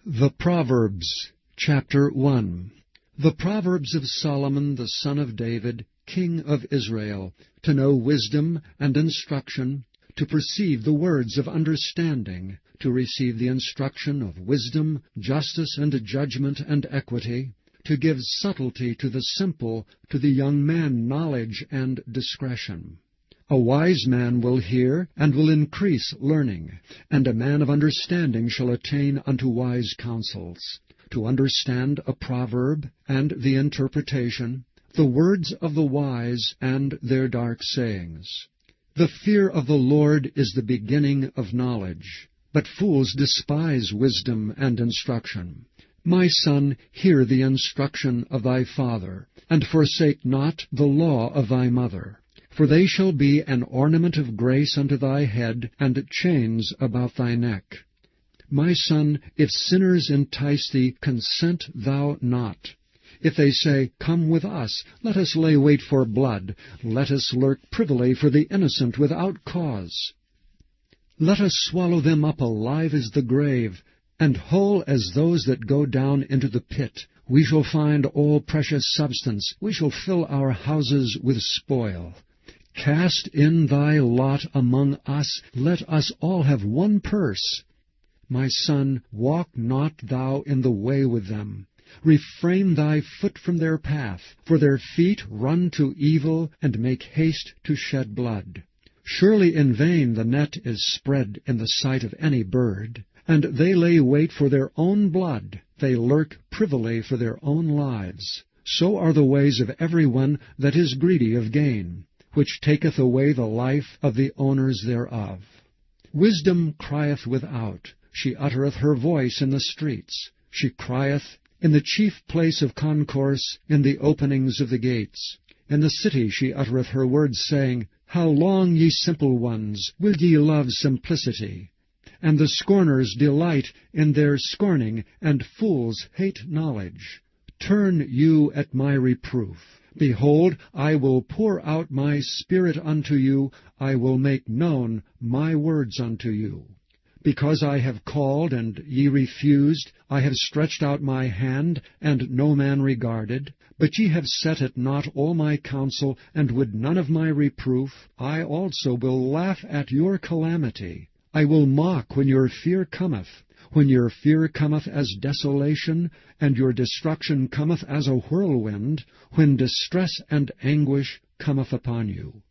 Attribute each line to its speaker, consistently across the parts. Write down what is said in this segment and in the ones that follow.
Speaker 1: The Proverbs, chapter 1. The Proverbs of Solomon the son of David, king of Israel, to know wisdom and instruction, to perceive the words of understanding, to receive the instruction of wisdom, justice, and judgment, and equity, to give subtlety to the simple, to the young man knowledge and discretion. A wise man will hear, and will increase learning, and a man of understanding shall attain unto wise counsels. To understand a proverb, and the interpretation, the words of the wise, and their dark sayings. The fear of the Lord is the beginning of knowledge, but fools despise wisdom and instruction. My son, hear the instruction of thy father, and forsake not the law of thy mother. For they shall be an ornament of grace unto thy head, and chains about thy neck. My son, if sinners entice thee, consent thou not. If they say, Come with us, let us lay wait for blood, let us lurk privily for the innocent without cause. Let us swallow them up alive as the grave, and whole as those that go down into the pit. We shall find all precious substance, we shall fill our houses with spoil. Cast in thy lot among us, let us all have one purse. My son, walk not thou in the way with them. Refrain thy foot from their path, for their feet run to evil, and make haste to shed blood. Surely in vain the net is spread in the sight of any bird, and they lay wait for their own blood, they lurk privily for their own lives. So are the ways of every one that is greedy of gain, which taketh away the life of the owners thereof. Wisdom crieth without, she uttereth her voice in the streets. She crieth in the chief place of concourse, in the openings of the gates. In the city she uttereth her words, saying, How long, ye simple ones, will ye love simplicity? And the scorners delight in their scorning, and fools hate knowledge. Turn you at my reproof. Behold, I will pour out my Spirit unto you, I will make known my words unto you. Because I have called, and ye refused, I have stretched out my hand, and no man regarded. But ye have set at naught all my counsel, and would none of my reproof. I also will laugh at your calamity. I will mock when your fear cometh. When your fear cometh as desolation, and your destruction cometh as a whirlwind, when distress and anguish cometh upon you.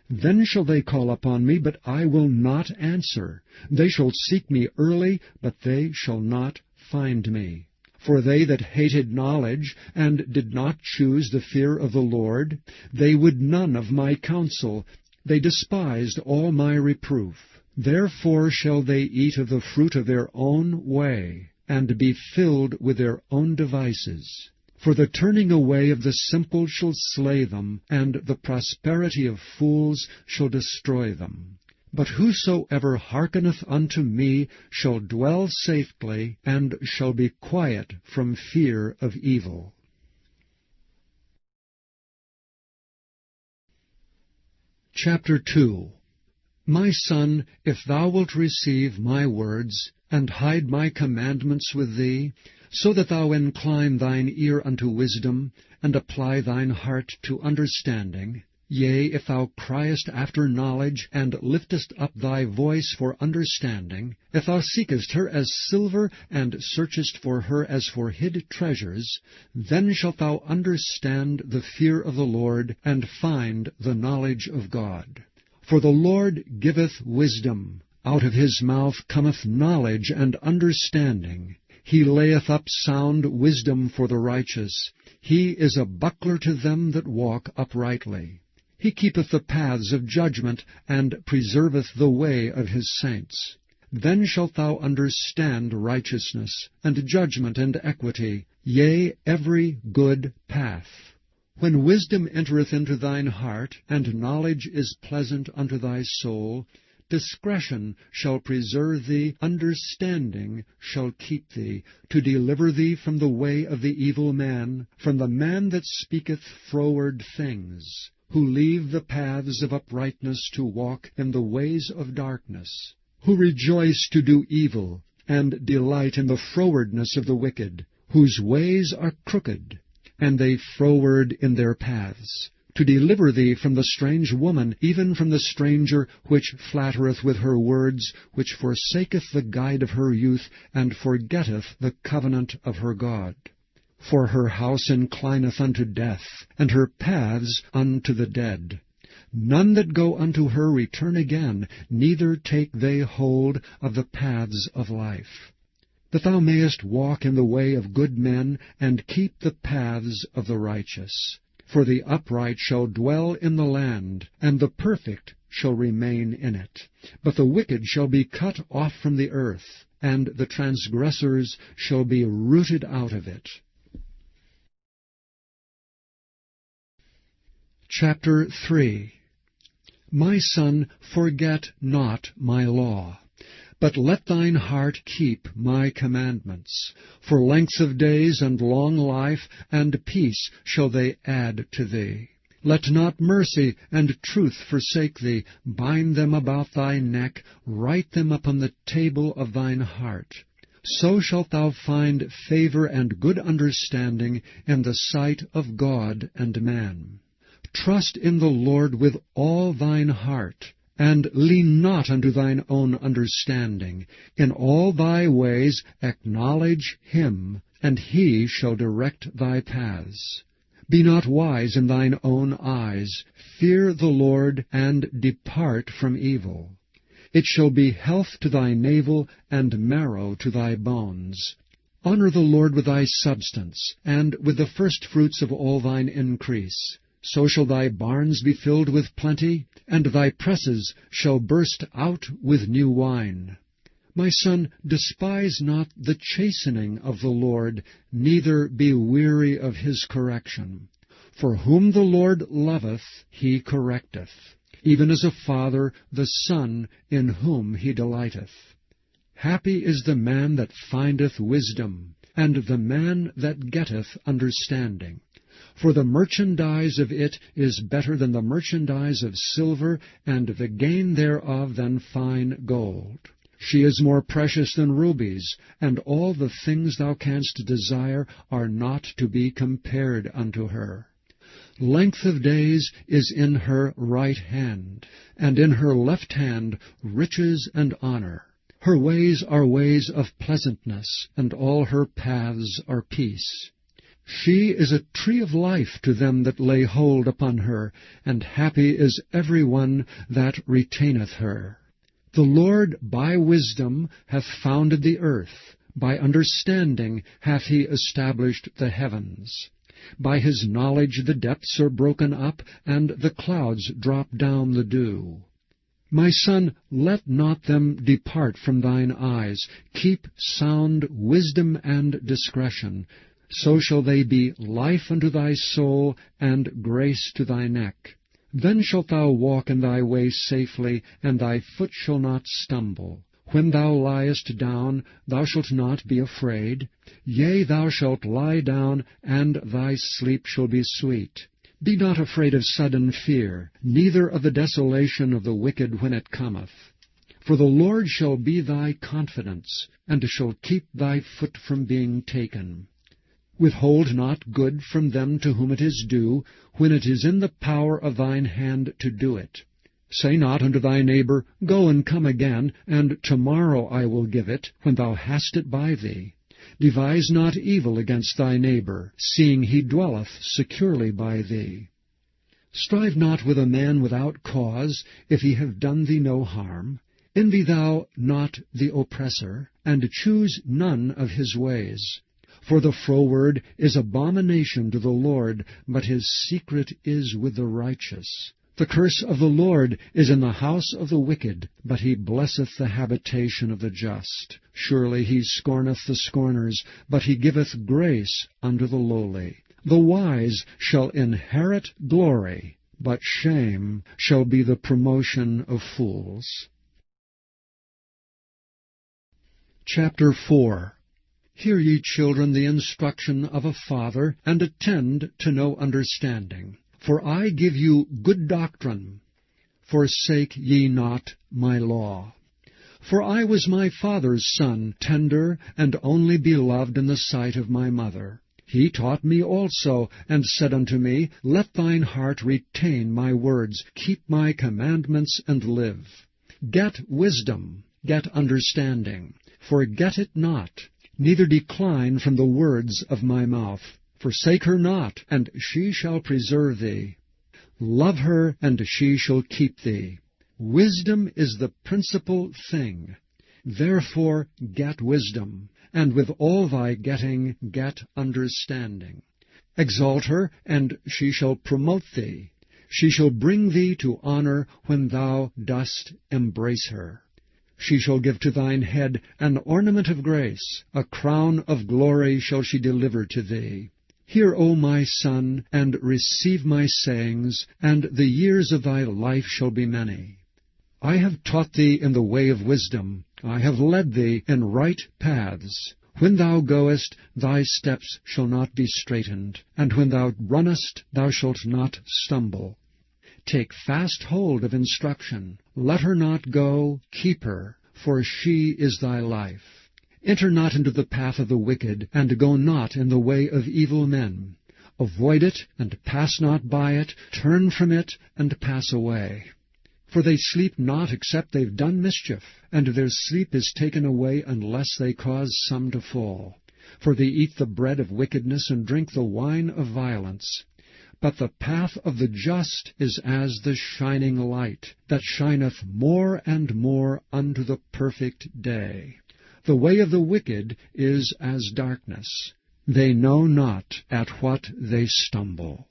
Speaker 1: Then shall they call upon me, but I will not answer. They shall seek me early, but they shall not find me. For they that hated knowledge, and did not choose the fear of the Lord, they would none of my counsel, they despised all my reproof. Therefore shall they eat of the fruit of their own way, and be filled with their own devices. For the turning away of the simple shall slay them, and the prosperity of fools shall destroy them. But whosoever hearkeneth unto me shall dwell safely, and shall be quiet from fear of evil. Chapter 2. My son, if thou wilt receive my words, and hide my commandments with thee, so that thou incline thine ear unto wisdom, and apply thine heart to understanding, yea, if thou criest after knowledge, and liftest up thy voice for understanding, if thou seekest her as silver, and searchest for her as for hid treasures, then shalt thou understand the fear of the Lord, and find the knowledge of God. For the Lord giveth wisdom, out of his mouth cometh knowledge and understanding. He layeth up sound wisdom for the righteous. He is a buckler to them that walk uprightly. He keepeth the paths of judgment, and preserveth the way of his saints. Then shalt thou understand righteousness, and judgment, and equity, yea, every good path. When wisdom entereth into thine heart, and knowledge is pleasant unto thy soul, discretion shall preserve thee, understanding shall keep thee, to deliver thee from the way of the evil man, from the man that speaketh froward things, who leave the paths of uprightness to walk in the ways of darkness, who rejoice to do evil, and delight in the frowardness of the wicked, whose ways are crooked, and they froward in their paths, to deliver thee from the strange woman, even from the stranger which flattereth with her words, which forsaketh the guide of her youth, and forgetteth the covenant of her God. For her house inclineth unto death, and her paths unto the dead. None that go unto her return again, neither take they hold of the paths of life. That thou mayest walk in the way of good men, and keep the paths of the righteous. For the upright shall dwell in the land, and the perfect shall remain in it. But the wicked shall be cut off from the earth, and the transgressors shall be rooted out of it. Chapter 3. My son, forget not my law, but let thine heart keep my commandments. For length of days and long life and peace shall they add to thee. Let not mercy and truth forsake thee. Bind them about thy neck, write them upon the table of thine heart. So shalt thou find favor and good understanding in the sight of God and man. Trust in the Lord with all thine heart, and lean not unto thine own understanding. In all thy ways acknowledge him, and he shall direct thy paths. Be not wise in thine own eyes. Fear the Lord, and depart from evil. It shall be health to thy navel, and marrow to thy bones. Honor the Lord with thy substance, and with the firstfruits of all thine increase. So shall thy barns be filled with plenty, and thy presses shall burst out with new wine. My son, despise not the chastening of the Lord, neither be weary of his correction. For whom the Lord loveth, he correcteth, even as a father the son in whom he delighteth. Happy is the man that findeth wisdom, and the man that getteth understanding. For the merchandise of it is better than the merchandise of silver, and the gain thereof than fine gold. She is more precious than rubies, and all the things thou canst desire are not to be compared unto her. Length of days is in her right hand, and in her left hand riches and honor. Her ways are ways of pleasantness, and all her paths are peace. She is a tree of life to them that lay hold upon her, and happy is every one that retaineth her. The Lord by wisdom hath founded the earth, by understanding hath he established the heavens. By his knowledge the depths are broken up, and the clouds drop down the dew. My son, let not them depart from thine eyes. Keep sound wisdom and discretion. So shall they be life unto thy soul, and grace to thy neck. Then shalt thou walk in thy way safely, and thy foot shall not stumble. When thou liest down, thou shalt not be afraid. Yea, thou shalt lie down, and thy sleep shall be sweet. Be not afraid of sudden fear, neither of the desolation of the wicked when it cometh. For the Lord shall be thy confidence, and shall keep thy foot from being taken. Withhold not good from them to whom it is due, when it is in the power of thine hand to do it. Say not unto thy neighbor, Go and come again, and tomorrow I will give it, when thou hast it by thee. Devise not evil against thy neighbor, seeing he dwelleth securely by thee. Strive not with a man without cause, if he have done thee no harm. Envy thou not the oppressor, and choose none of his ways. For the froward is abomination to the Lord, but his secret is with the righteous. The curse of the Lord is in the house of the wicked, but he blesseth the habitation of the just. Surely he scorneth the scorners, but he giveth grace unto the lowly. The wise shall inherit glory, but shame shall be the promotion of fools. Chapter 4. Hear ye, children, the instruction of a father, and attend to know understanding. For I give you good doctrine. Forsake ye not my law. For I was my father's son, tender and only beloved in the sight of my mother. He taught me also, and said unto me, Let thine heart retain my words, keep my commandments, and live. Get wisdom, get understanding. Forget it not, neither decline from the words of my mouth. Forsake her not, and she shall preserve thee. Love her, and she shall keep thee. Wisdom is the principal thing. Therefore get wisdom, and with all thy getting get understanding. Exalt her, and she shall promote thee. She shall bring thee to honor when thou dost embrace her. She shall give to thine head an ornament of grace, a crown of glory shall she deliver to thee. Hear, O my son, and receive my sayings, and the years of thy life shall be many. I have taught thee in the way of wisdom, I have led thee in right paths. When thou goest, thy steps shall not be straitened, and when thou runnest, thou shalt not stumble. Take fast hold of instruction, let her not go, keep her, for she is thy life. Enter not into the path of the wicked, and go not in the way of evil men. Avoid it, and pass not by it, turn from it, and pass away. For they sleep not except they've done mischief, and their sleep is taken away unless they cause some to fall. For they eat the bread of wickedness, and drink the wine of violence. But the path of the just is as the shining light, that shineth more and more unto the perfect day. The way of the wicked is as darkness. They know not at what they stumble.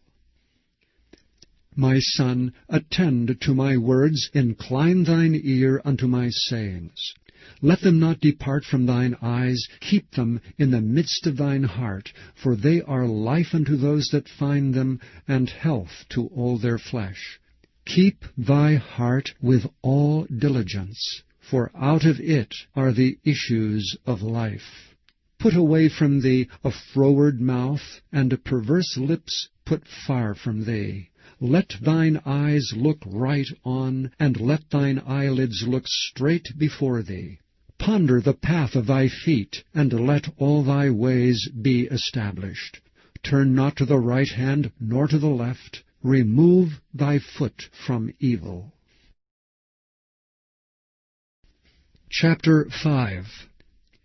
Speaker 1: My son, attend to my words, incline thine ear unto my sayings. Let them not depart from thine eyes, keep them in the midst of thine heart, for they are life unto those that find them, and health to all their flesh. Keep thy heart with all diligence, for out of it are the issues of life. Put away from thee a froward mouth, and perverse lips put far from thee. Let thine eyes look right on, and let thine eyelids look straight before thee. Ponder the path of thy feet, and let all thy ways be established. Turn not to the right hand, nor to the left. Remove thy foot from evil. Chapter 5.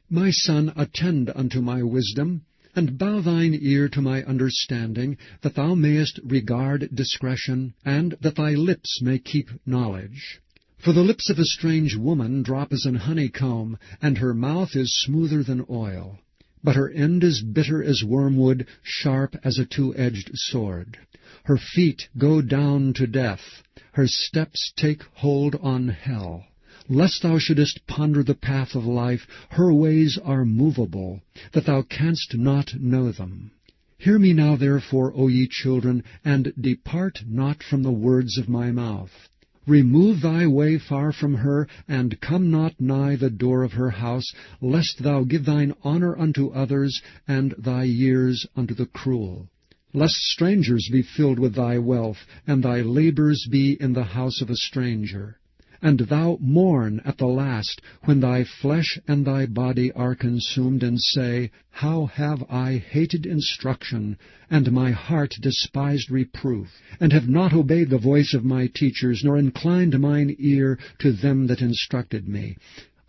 Speaker 1: My son, attend unto my wisdom, and bow thine ear to my understanding, that thou mayest regard discretion, and that thy lips may keep knowledge. For the lips of a strange woman drop as an honeycomb, and her mouth is smoother than oil. But her end is bitter as wormwood, sharp as a two-edged sword. Her feet go down to death, her steps take hold on hell. Lest thou shouldest ponder the path of life, her ways are movable, that thou canst not know them. Hear me now therefore, O ye children, and depart not from the words of my mouth. Remove thy way far from her, and come not nigh the door of her house, lest thou give thine honor unto others, and thy years unto the cruel. Lest strangers be filled with thy wealth, and thy labors be in the house of a stranger. And thou mourn at the last, when thy flesh and thy body are consumed, and say, How have I hated instruction, and my heart despised reproof, and have not obeyed the voice of my teachers, nor inclined mine ear to them that instructed me.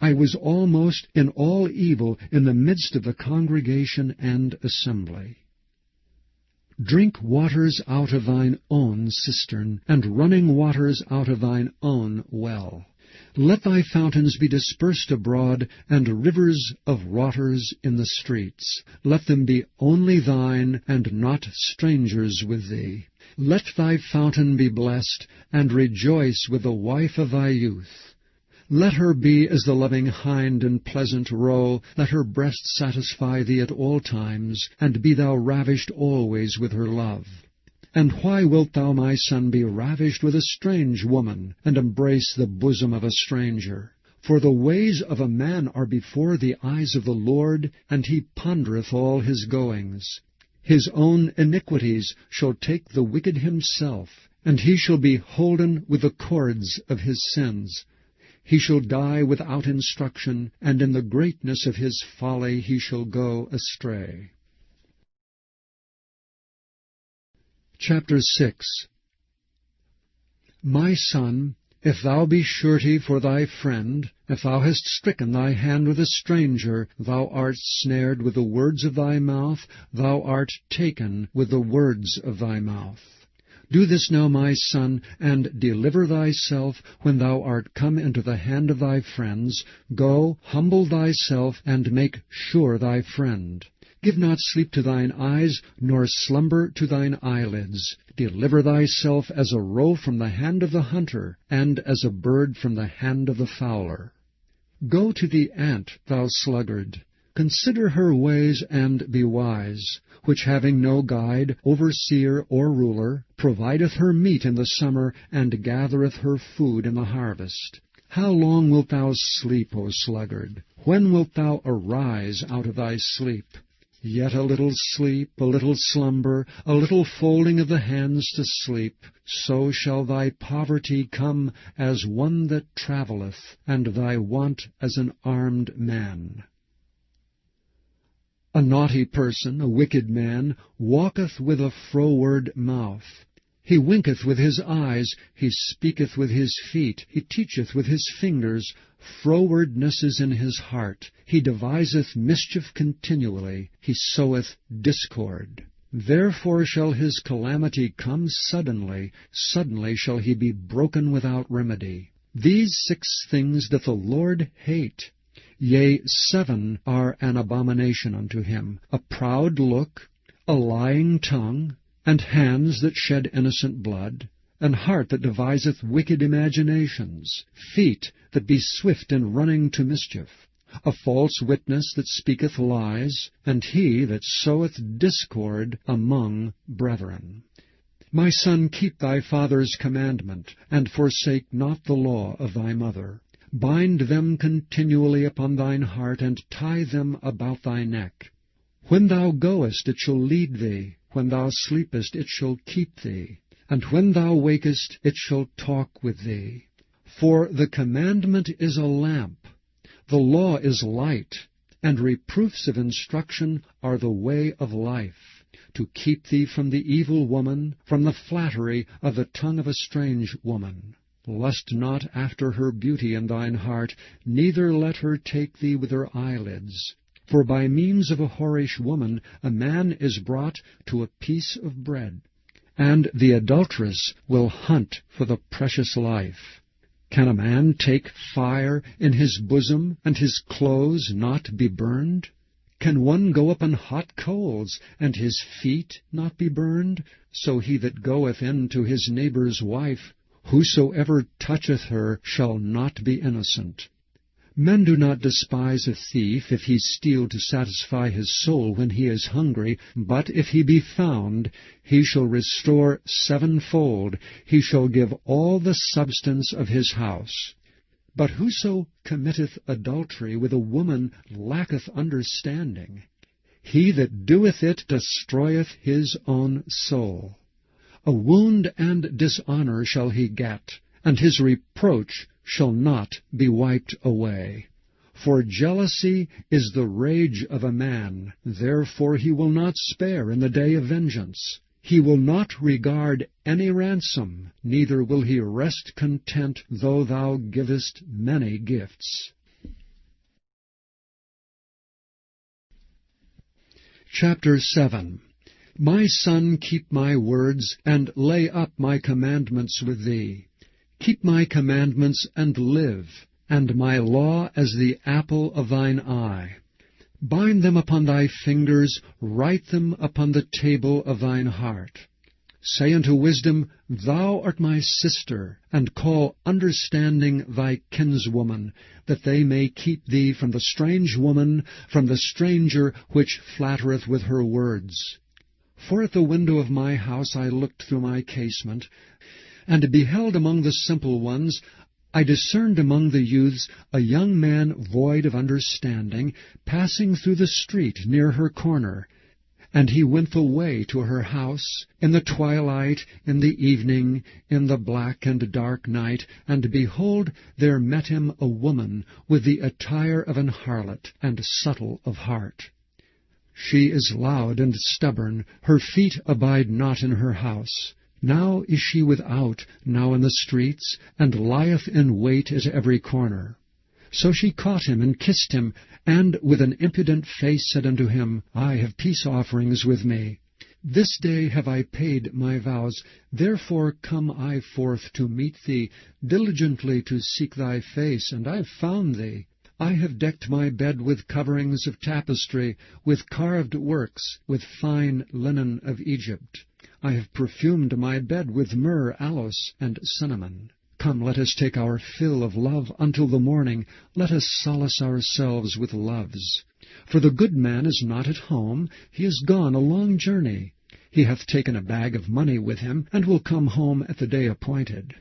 Speaker 1: I was almost in all evil in the midst of the congregation and assembly. Drink waters out of thine own cistern, and running waters out of thine own well. Let thy fountains be dispersed abroad, and rivers of waters in the streets. Let them be only thine, and not strangers with thee. Let thy fountain be blessed, and rejoice with the wife of thy youth. Let her be as the loving hind and pleasant roe. Let her breast satisfy thee at all times, and be thou ravished always with her love. And why wilt thou, my son, be ravished with a strange woman, and embrace the bosom of a stranger? For the ways of a man are before the eyes of the Lord, and he pondereth all his goings. His own iniquities shall take the wicked himself, and he shall be holden with the cords of his sins. he shall die without instruction, and in the greatness of his folly he shall go astray. Chapter 6. My son, if thou be surety for thy friend, if thou hast stricken thy hand with a stranger, thou art snared with the words of thy mouth, thou art taken with the words of thy mouth. Do this now, my son, and deliver thyself when thou art come into the hand of thy friends. Go, humble thyself, and make sure thy friend. Give not sleep to thine eyes, nor slumber to thine eyelids. Deliver thyself as a roe from the hand of the hunter, and as a bird from the hand of the fowler. Go to the ant, thou sluggard. Consider her ways, and be wise, which having no guide, overseer, or ruler, provideth her meat in the summer, and gathereth her food in the harvest. How long wilt thou sleep, O sluggard? When wilt thou arise out of thy sleep? Yet a little sleep, a little slumber, a little folding of the hands to sleep, so shall thy poverty come as one that travelleth, and thy want as an armed man. A naughty person, a wicked man, walketh with a froward mouth. He winketh with his eyes, he speaketh with his feet, he teacheth with his fingers. Frowardness is in his heart. He deviseth mischief continually. He soweth discord. Therefore shall his calamity come suddenly. Suddenly shall he be broken without remedy. These 6 things doth the Lord hate. Yea, 7 are an abomination unto him: a proud look, a lying tongue, and hands that shed innocent blood, an heart that deviseth wicked imaginations, feet that be swift in running to mischief, a false witness that speaketh lies, and he that soweth discord among brethren. My son, keep thy father's commandment, and forsake not the law of thy mother. Bind them continually upon thine heart, and tie them about thy neck. When thou goest, it shall lead thee. When thou sleepest, it shall keep thee. And when thou wakest, it shall talk with thee. For the commandment is a lamp, the law is light, and reproofs of instruction are the way of life, to keep thee from the evil woman, from the flattery of the tongue of a strange woman. Lust not after her beauty in thine heart, neither let her take thee with her eyelids. For by means of a whorish woman a man is brought to a piece of bread, and the adulteress will hunt for the precious life. Can a man take fire in his bosom, and his clothes not be burned? Can one go upon hot coals, and his feet not be burned? So he that goeth in to his neighbour's wife, whosoever toucheth her shall not be innocent. Men do not despise a thief if he steal to satisfy his soul when he is hungry, but if he be found, he shall restore 7-fold, he shall give all the substance of his house. But whoso committeth adultery with a woman lacketh understanding. He that doeth it destroyeth his own soul. A wound and dishonour shall he get, and his reproach shall not be wiped away. For jealousy is the rage of a man, therefore he will not spare in the day of vengeance. He will not regard any ransom, neither will he rest content though thou givest many gifts. Chapter 7. My son, keep my words, and lay up my commandments with thee. Keep my commandments, and live, and my law as the apple of thine eye. Bind them upon thy fingers, write them upon the table of thine heart. Say unto wisdom, Thou art my sister, and call understanding thy kinswoman, that they may keep thee from the strange woman, from the stranger which flattereth with her words. For at the window of my house I looked through my casement, and beheld among the simple ones, I discerned among the youths a young man void of understanding, passing through the street near her corner. And he went away to her house in the twilight, in the evening, in the black and dark night, and behold, there met him a woman with the attire of an harlot, and subtle of heart. She is loud and stubborn, her feet abide not in her house. Now is she without, now in the streets, and lieth in wait at every corner. So she caught him and kissed him, and with an impudent face said unto him, I have peace offerings with me. This day have I paid my vows, therefore come I forth to meet thee, diligently to seek thy face, and I have found thee. I have decked my bed with coverings of tapestry, with carved works, with fine linen of Egypt. I have perfumed my bed with myrrh, aloes, and cinnamon. Come, let us take our fill of love until the morning. Let us solace ourselves with loves. For the good man is not at home, he is gone a long journey. He hath taken a bag of money with him, and will come home at the day appointed.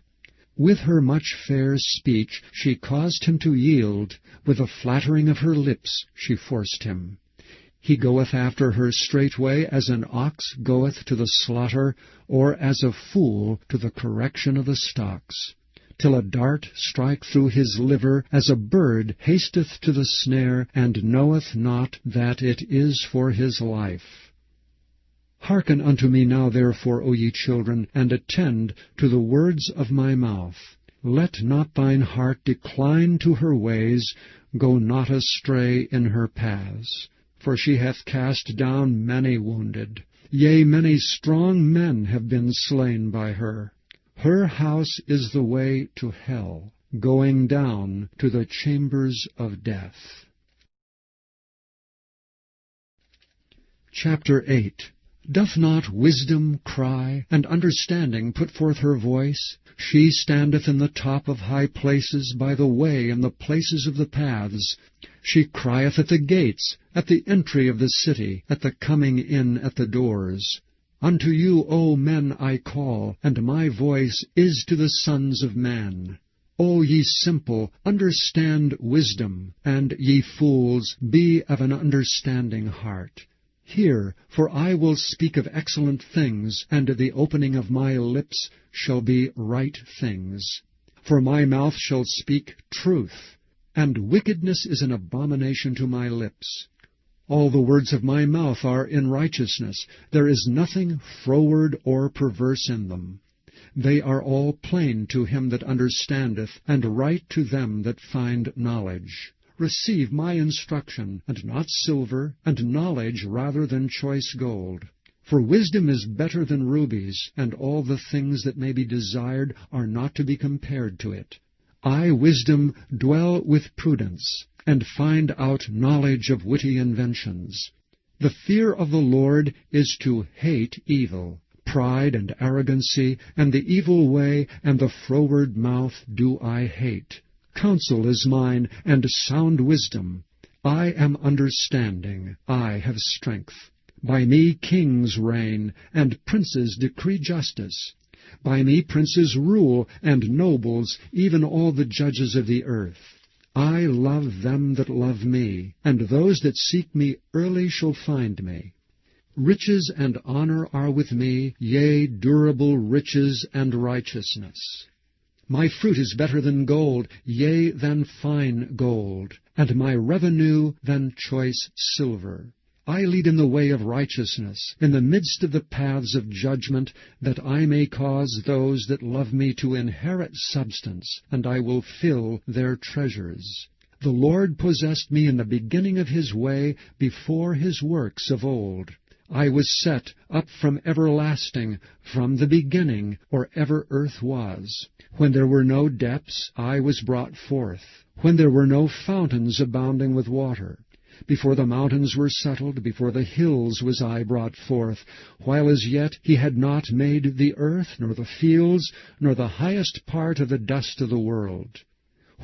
Speaker 1: With her much fair speech she caused him to yield, with the flattering of her lips she forced him. He goeth after her straightway, as an ox goeth to the slaughter, or as a fool to the correction of the stocks. Till a dart strike through his liver, as a bird hasteth to the snare, and knoweth not that it is for his life. Hearken unto me now therefore, O ye children, and attend to the words of my mouth. Let not thine heart decline to her ways, go not astray in her paths. For she hath cast down many wounded, yea, many strong men have been slain by her. Her house is the way to hell, going down to the chambers of death. Chapter 8. Doth not wisdom cry, and understanding put forth her voice? She standeth in the top of high places, by the way in the places of the paths. She crieth at the gates, at the entry of the city, at the coming in at the doors. Unto you, O men, I call, and my voice is to the sons of man. O ye simple, understand wisdom, and ye fools, be of an understanding heart. Hear, for I will speak of excellent things, and the opening of my lips shall be right things. For my mouth shall speak truth, and wickedness is an abomination to my lips. All the words of my mouth are in righteousness. There is nothing froward or perverse in them. They are all plain to him that understandeth, and right to them that find knowledge. Receive my instruction, and not silver, and knowledge rather than choice gold. For wisdom is better than rubies, and all the things that may be desired are not to be compared to it. I, wisdom, dwell with prudence, and find out knowledge of witty inventions. The fear of the Lord is to hate evil. Pride and arrogancy, and the evil way, and the froward mouth do I hate. Counsel is mine, and sound wisdom. I am understanding, I have strength. By me kings reign, and princes decree justice. By me princes rule, and nobles, even all the judges of the earth. I love them that love me, and those that seek me early shall find me. Riches and honor are with me, yea, durable riches and righteousness. My fruit is better than gold, yea, than fine gold, and my revenue than choice silver. I lead in the way of righteousness, in the midst of the paths of judgment, that I may cause those that love me to inherit substance, and I will fill their treasures. The Lord possessed me in the beginning of his way, before his works of old. I was set up from everlasting, from the beginning, or ever earth was. When there were no depths, I was brought forth. When there were no fountains abounding with water. Before the mountains were settled, before the hills was I brought forth, while as yet he had not made the earth, nor the fields, nor the highest part of the dust of the world.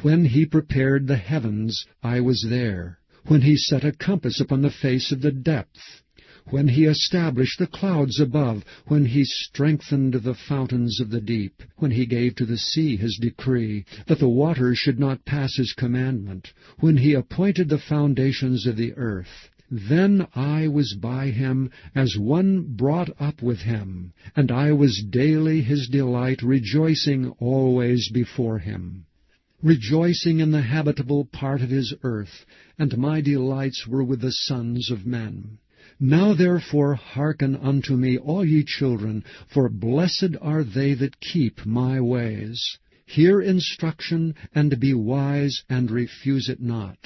Speaker 1: When he prepared the heavens, I was there. When he set a compass upon the face of the depth. when he established the clouds above, when he strengthened the fountains of the deep, when he gave to the sea his decree, that the waters should not pass his commandment, when he appointed the foundations of the earth. Then I was by him as one brought up with him, and I was daily his delight, rejoicing always before him. Rejoicing in the habitable part of his earth, and my delights were with the sons of men. Now therefore hearken unto me, all ye children, for blessed are they that keep my ways. Hear instruction, and be wise, and refuse it not.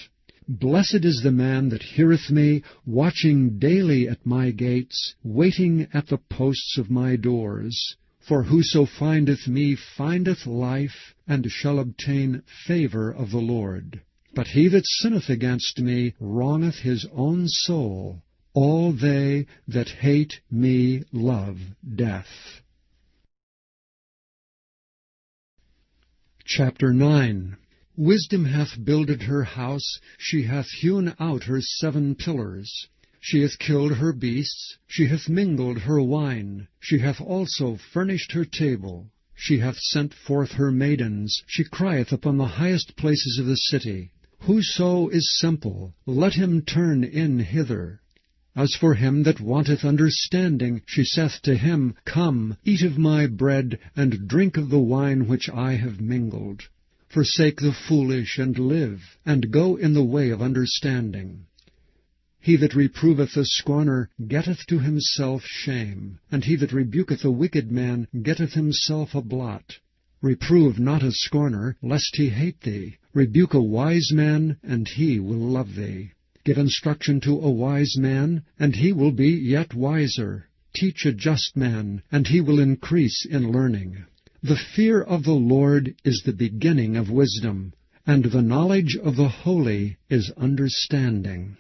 Speaker 1: Blessed is the man that heareth me, watching daily at my gates, waiting at the posts of my doors. For whoso findeth me findeth life, and shall obtain favor of the Lord. But he that sinneth against me wrongeth his own soul. All they that hate me love death. Chapter 9. Wisdom hath builded her house, she hath hewn out her 7 pillars. She hath killed her beasts, she hath mingled her wine, she hath also furnished her table. She hath sent forth her maidens, she crieth upon the highest places of the city. Whoso is simple, let him turn in hither. As for him that wanteth understanding, she saith to him, Come, eat of my bread, and drink of the wine which I have mingled. Forsake the foolish, and live, and go in the way of understanding. He that reproveth a scorner getteth to himself shame, and he that rebuketh a wicked man getteth himself a blot. Reprove not a scorner, lest he hate thee. Rebuke a wise man, and he will love thee. Give instruction to a wise man, and he will be yet wiser. Teach a just man, and he will increase in learning. The fear of the Lord is the beginning of wisdom, and the knowledge of the holy is understanding.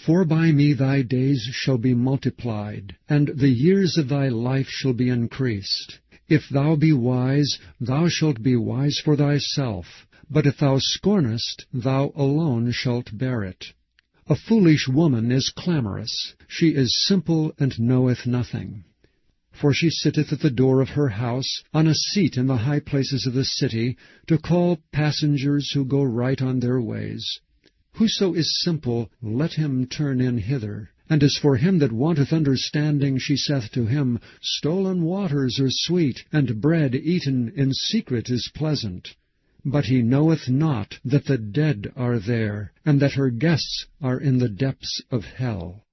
Speaker 1: For by me thy days shall be multiplied, and the years of thy life shall be increased. If thou be wise, thou shalt be wise for thyself, but if thou scornest, thou alone shalt bear it. A foolish woman is clamorous, she is simple and knoweth nothing. For she sitteth at the door of her house, on a seat in the high places of the city, to call passengers who go right on their ways. Whoso is simple, let him turn in hither. And as for him that wanteth understanding, she saith to him, Stolen waters are sweet, and bread eaten in secret is pleasant. But he knoweth not that the dead are there, and that her guests are in the depths of hell.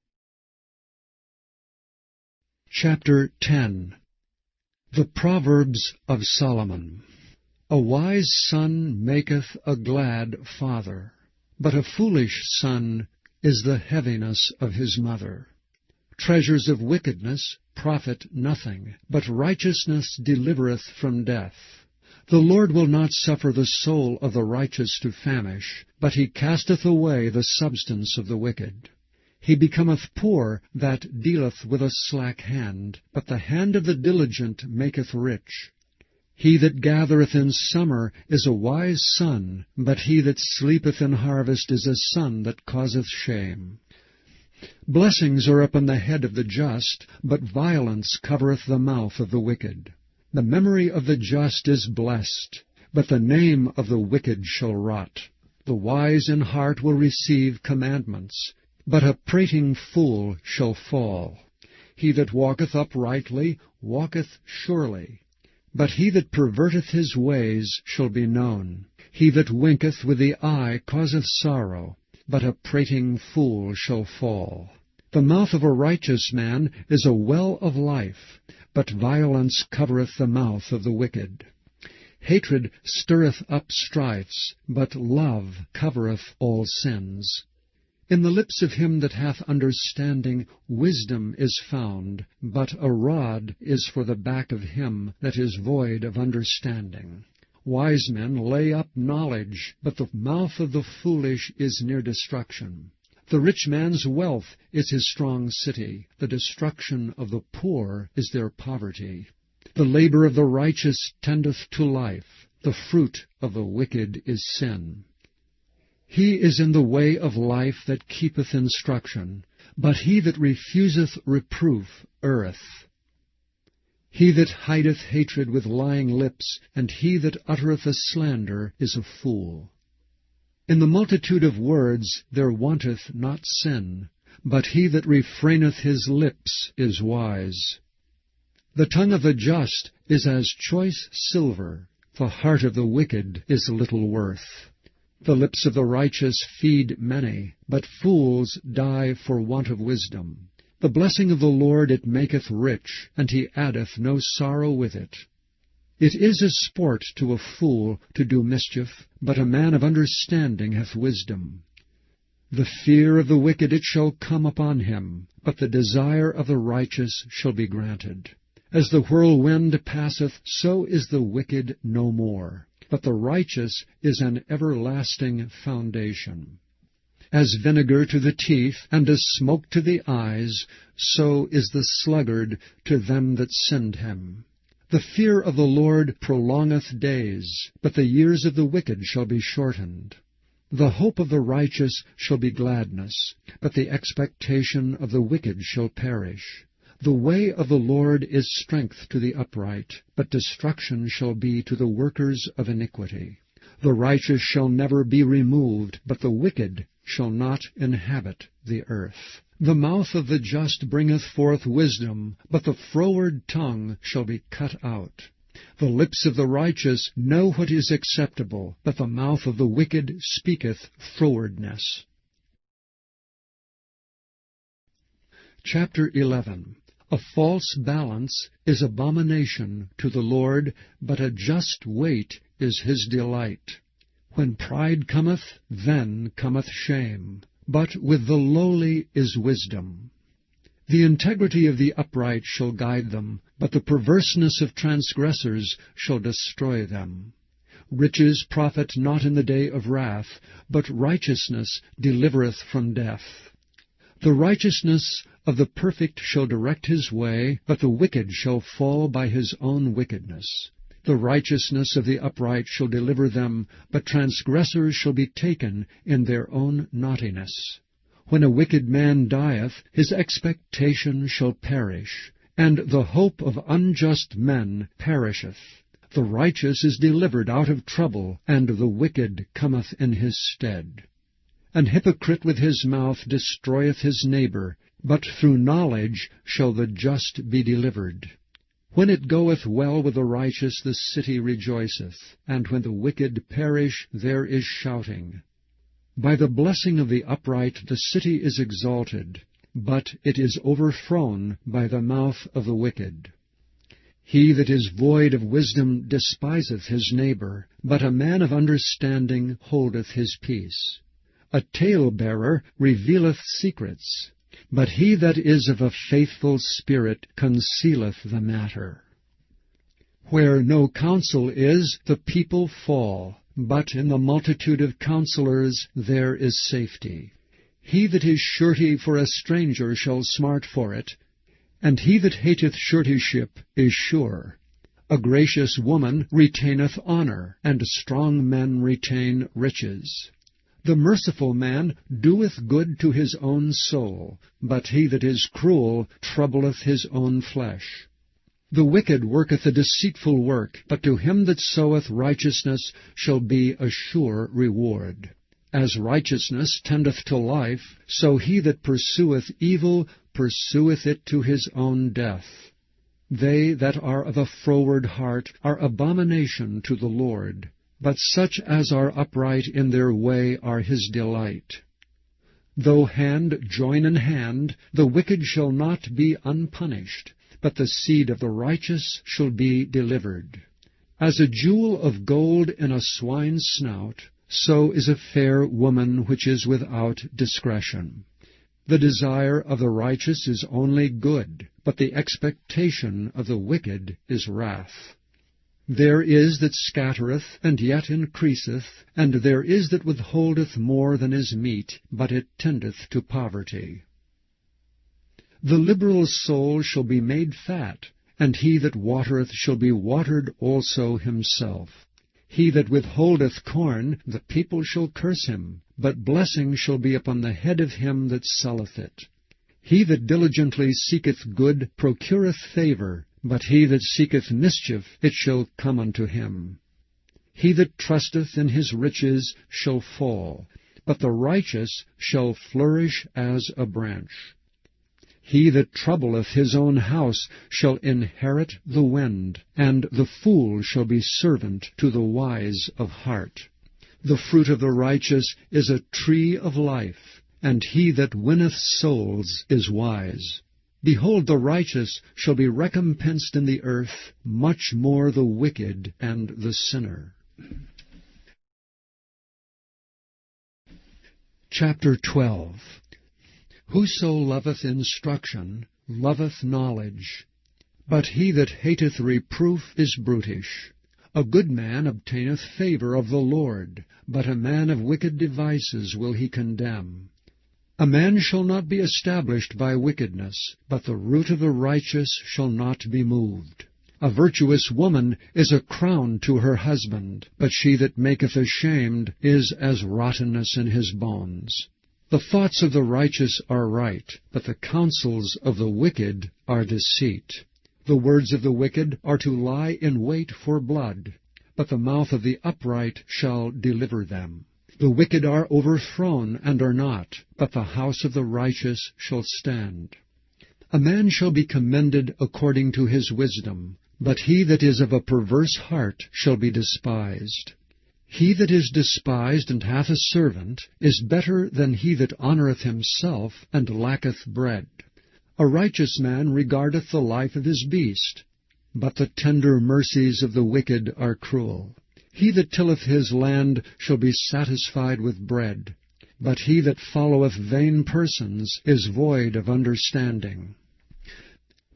Speaker 1: Chapter 10. The Proverbs of Solomon. A wise son maketh a glad father, but a foolish son is the heaviness of his mother. Treasures of wickedness profit nothing, but righteousness delivereth from death. The Lord will not suffer the soul of the righteous to famish, but he casteth away the substance of the wicked. He becometh poor that dealeth with a slack hand, but the hand of the diligent maketh rich. He that gathereth in summer is a wise son, but he that sleepeth in harvest is a son that causeth shame. Blessings are upon the head of the just, but violence covereth the mouth of the wicked. The memory of the just is blessed, but the name of the wicked shall rot. The wise in heart will receive commandments, but a prating fool shall fall. He that walketh uprightly walketh surely, but he that perverteth his ways shall be known. He that winketh with the eye causeth sorrow, but a prating fool shall fall. The mouth of a righteous man is a well of life, but violence covereth the mouth of the wicked. Hatred stirreth up strifes, but love covereth all sins. In the lips of him that hath understanding wisdom is found, but a rod is for the back of him that is void of understanding. Wise men lay up knowledge, but the mouth of the foolish is near destruction. The rich man's wealth is his strong city. The destruction of the poor is their poverty. The labor of the righteous tendeth to life. The fruit of the wicked is sin. He is in the way of life that keepeth instruction, but he that refuseth reproof erreth. He that hideth hatred with lying lips, and he that uttereth a slander, is a fool. In the multitude of words there wanteth not sin, but he that refraineth his lips is wise. The tongue of the just is as choice silver, the heart of the wicked is little worth. The lips of the righteous feed many, but fools die for want of wisdom. The blessing of the Lord it maketh rich, and he addeth no sorrow with it. It is a sport to a fool to do mischief, but a man of understanding hath wisdom. The fear of the wicked it shall come upon him, but the desire of the righteous shall be granted. As the whirlwind passeth, so is the wicked no more, but the righteous is an everlasting foundation. As vinegar to the teeth, and as smoke to the eyes, so is the sluggard to them that send him. The fear of the Lord prolongeth days, but the years of the wicked shall be shortened. The hope of the righteous shall be gladness, but the expectation of the wicked shall perish. The way of the Lord is strength to the upright, but destruction shall be to the workers of iniquity. The righteous shall never be removed, but the wicked shall not inhabit the earth. The mouth of the just bringeth forth wisdom, but the froward tongue shall be cut out. The lips of the righteous know what is acceptable, but the mouth of the wicked speaketh frowardness. Chapter 11. A false balance is abomination to the Lord, but a just weight is his delight. When pride cometh, then cometh shame, but with the lowly is wisdom. The integrity of the upright shall guide them, but the perverseness of transgressors shall destroy them. Riches profit not in the day of wrath, but righteousness delivereth from death. The righteousness of the perfect shall direct his way, but the wicked shall fall by his own wickedness. The righteousness of the upright shall deliver them, but transgressors shall be taken in their own naughtiness. When a wicked man dieth, his expectation shall perish, and the hope of unjust men perisheth. The righteous is delivered out of trouble, and the wicked cometh in his stead. An hypocrite with his mouth destroyeth his neighbor, but through knowledge shall the just be delivered. When it goeth well with the righteous, the city rejoiceth, and when the wicked perish, there is shouting. By the blessing of the upright the city is exalted, but it is overthrown by the mouth of the wicked. He that is void of wisdom despiseth his neighbor, but a man of understanding holdeth his peace. A talebearer revealeth secrets, but he that is of a faithful spirit concealeth the matter. Where no counsel is, the people fall, but in the multitude of counselors there is safety. He that is surety for a stranger shall smart for it, and he that hateth suretyship is sure. A gracious woman retaineth honor, and strong men retain riches. The merciful man doeth good to his own soul, but he that is cruel troubleth his own flesh. The wicked worketh a deceitful work, but to him that soweth righteousness shall be a sure reward. As righteousness tendeth to life, so he that pursueth evil pursueth it to his own death. They that are of a froward heart are abomination to the Lord, but such as are upright in their way are his delight. Though hand join in hand, the wicked shall not be unpunished, but the seed of the righteous shall be delivered. As a jewel of gold in a swine's snout, so is a fair woman which is without discretion. The desire of the righteous is only good, but the expectation of the wicked is wrath. There is that scattereth, and yet increaseth, and there is that withholdeth more than is meet, but it tendeth to poverty. The liberal soul shall be made fat, and he that watereth shall be watered also himself. He that withholdeth corn, the people shall curse him, but blessing shall be upon the head of him that selleth it. He that diligently seeketh good procureth favour, but he that seeketh mischief, it shall come unto him. He that trusteth in his riches shall fall, but the righteous shall flourish as a branch. He that troubleth his own house shall inherit the wind, and the fool shall be servant to the wise of heart. The fruit of the righteous is a tree of life, and he that winneth souls is wise. Behold, the righteous shall be recompensed in the earth, much more the wicked and the sinner. Chapter 12. Whoso loveth instruction loveth knowledge, but he that hateth reproof is brutish. A good man obtaineth favour of the Lord, but a man of wicked devices will he condemn. A man shall not be established by wickedness, but the root of the righteous shall not be moved. A virtuous woman is a crown to her husband, but she that maketh ashamed is as rottenness in his bones. The thoughts of the righteous are right, but the counsels of the wicked are deceit. The words of the wicked are to lie in wait for blood, but the mouth of the upright shall deliver them. The wicked are overthrown and are not, but the house of the righteous shall stand. A man shall be commended according to his wisdom, but he that is of a perverse heart shall be despised. He that is despised and hath a servant is better than he that honoureth himself and lacketh bread. A righteous man regardeth the life of his beast, but the tender mercies of the wicked are cruel. He that tilleth his land shall be satisfied with bread, but he that followeth vain persons is void of understanding.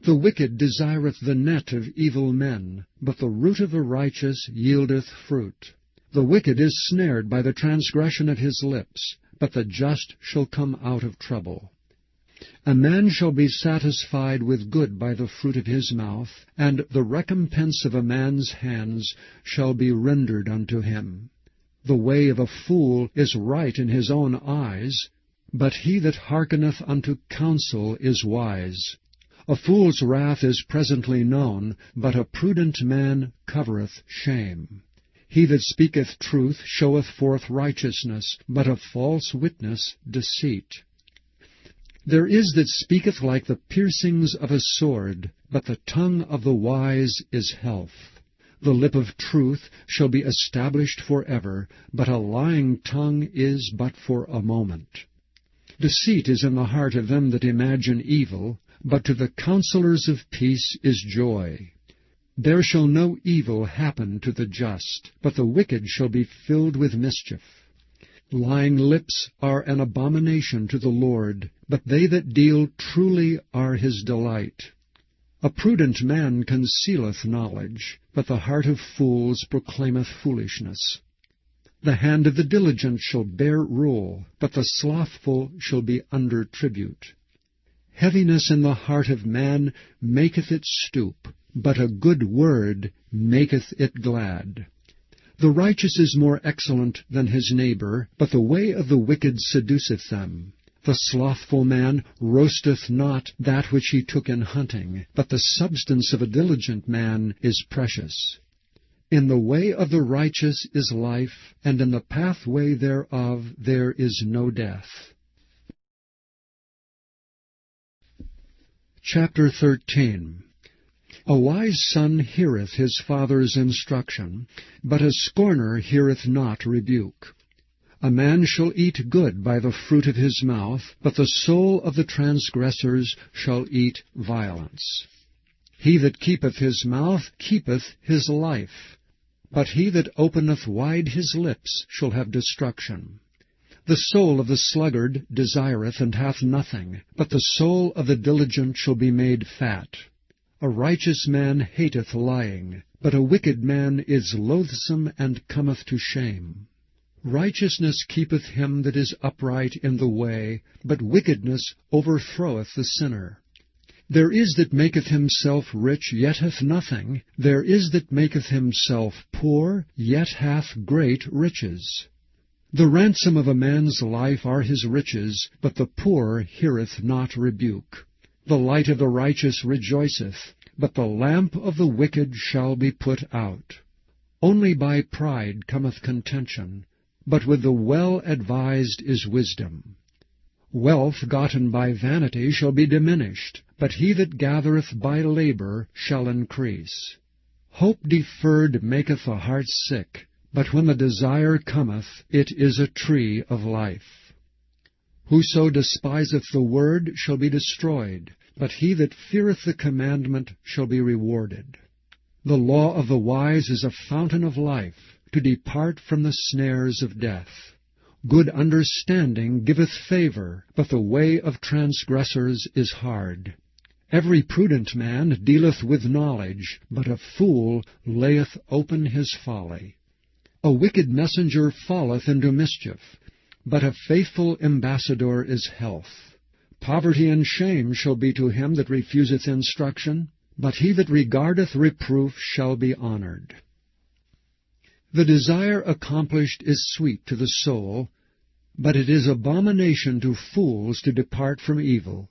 Speaker 1: The wicked desireth the net of evil men, but the root of the righteous yieldeth fruit. The wicked is snared by the transgression of his lips, but the just shall come out of trouble. A man shall be satisfied with good by the fruit of his mouth, and the recompense of a man's hands shall be rendered unto him. The way of a fool is right in his own eyes, but he that hearkeneth unto counsel is wise. A fool's wrath is presently known, but a prudent man covereth shame. He that speaketh truth showeth forth righteousness, but a false witness deceit. There is that speaketh like the piercings of a sword, but the tongue of the wise is health. The lip of truth shall be established forever, but a lying tongue is but for a moment. Deceit is in the heart of them that imagine evil, but to the counselors of peace is joy. There shall no evil happen to the just, but the wicked shall be filled with mischief. Lying lips are an abomination to the Lord, but they that deal truly are his delight. A prudent man concealeth knowledge, but the heart of fools proclaimeth foolishness. The hand of the diligent shall bear rule, but the slothful shall be under tribute. Heaviness in the heart of man maketh it stoop, but a good word maketh it glad. The righteous is more excellent than his neighbor, but the way of the wicked seduceth them. The slothful man roasteth not that which he took in hunting, but the substance of a diligent man is precious. In the way of the righteous is life, and in the pathway thereof there is no death. Chapter 13. A wise son heareth his father's instruction, but a scorner heareth not rebuke. A man shall eat good by the fruit of his mouth, but the soul of the transgressors shall eat violence. He that keepeth his mouth keepeth his life, but he that openeth wide his lips shall have destruction. The soul of the sluggard desireth and hath nothing, but the soul of the diligent shall be made fat. A righteous man hateth lying, but a wicked man is loathsome and cometh to shame. Righteousness keepeth him that is upright in the way, but wickedness overthroweth the sinner. There is that maketh himself rich, yet hath nothing. There is that maketh himself poor, yet hath great riches. The ransom of a man's life are his riches, but the poor heareth not rebuke. The light of the righteous rejoiceth, but the lamp of the wicked shall be put out. Only by pride cometh contention, but with the well-advised is wisdom. Wealth gotten by vanity shall be diminished, but he that gathereth by labor shall increase. Hope deferred maketh the heart sick, but when the desire cometh, it is a tree of life. Whoso despiseth the word shall be destroyed, but he that feareth the commandment shall be rewarded. The law of the wise is a fountain of life, to depart from the snares of death. Good understanding giveth favor, but the way of transgressors is hard. Every prudent man dealeth with knowledge, but a fool layeth open his folly. A wicked messenger falleth into mischief, but a faithful ambassador is health. Poverty and shame shall be to him that refuseth instruction, but he that regardeth reproof shall be honored. The desire accomplished is sweet to the soul, but it is abomination to fools to depart from evil.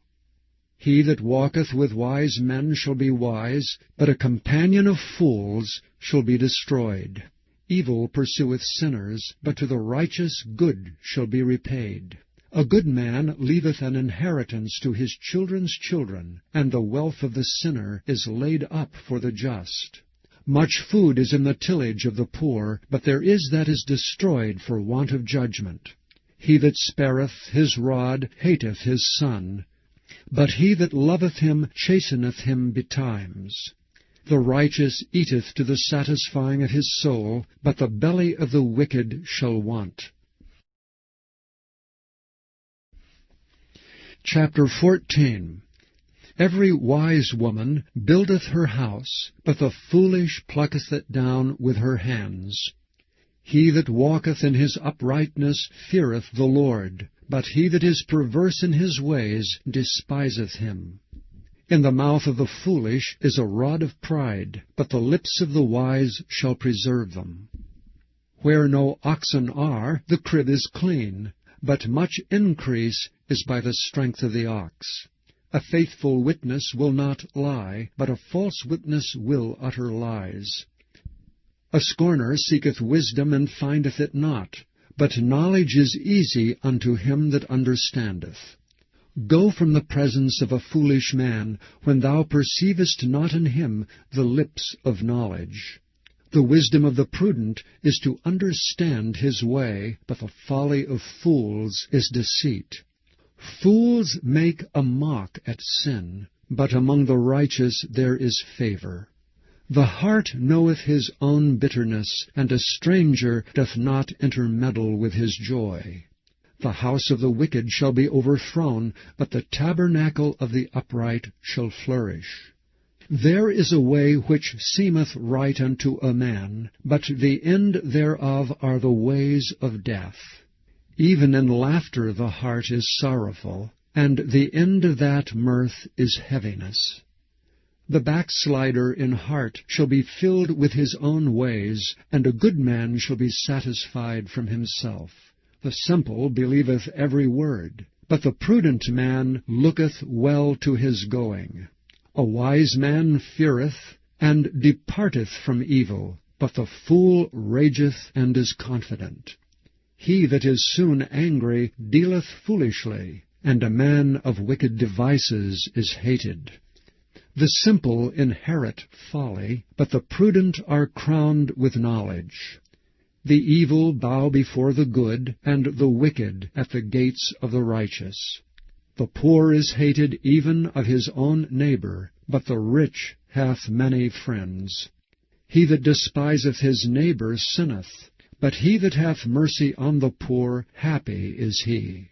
Speaker 1: He that walketh with wise men shall be wise, but a companion of fools shall be destroyed. Evil pursueth sinners, but to the righteous good shall be repaid. A good man leaveth an inheritance to his children's children, and the wealth of the sinner is laid up for the just. Much food is in the tillage of the poor, but there is that is destroyed for want of judgment. He that spareth his rod hateth his son, but he that loveth him chasteneth him betimes. The righteous eateth to the satisfying of his soul, but the belly of the wicked shall want. Chapter 14. Every wise woman buildeth her house, but the foolish plucketh it down with her hands. He that walketh in his uprightness feareth the Lord, but he that is perverse in his ways despiseth him. In the mouth of the foolish is a rod of pride, but the lips of the wise shall preserve them. Where no oxen are, the crib is clean, but much increase is by the strength of the ox. A faithful witness will not lie, but a false witness will utter lies. A scorner seeketh wisdom and findeth it not, but knowledge is easy unto him that understandeth. Go from the presence of a foolish man, when thou perceivest not in him the lips of knowledge. The wisdom of the prudent is to understand his way, but the folly of fools is deceit. Fools make a mock at sin, but among the righteous there is favor. The heart knoweth his own bitterness, and a stranger doth not intermeddle with his joy. The house of the wicked shall be overthrown, but the tabernacle of the upright shall flourish. There is a way which seemeth right unto a man, but the end thereof are the ways of death. Even in laughter the heart is sorrowful, and the end of that mirth is heaviness. The backslider in heart shall be filled with his own ways, and a good man shall be satisfied from himself. The simple believeth every word, but the prudent man looketh well to his going. A wise man feareth, and departeth from evil, but the fool rageth and is confident. He that is soon angry dealeth foolishly, and a man of wicked devices is hated. The simple inherit folly, but the prudent are crowned with knowledge. The evil bow before the good, and the wicked at the gates of the righteous. The poor is hated even of his own neighbor, but the rich hath many friends. He that despiseth his neighbor sinneth, but he that hath mercy on the poor, happy is he.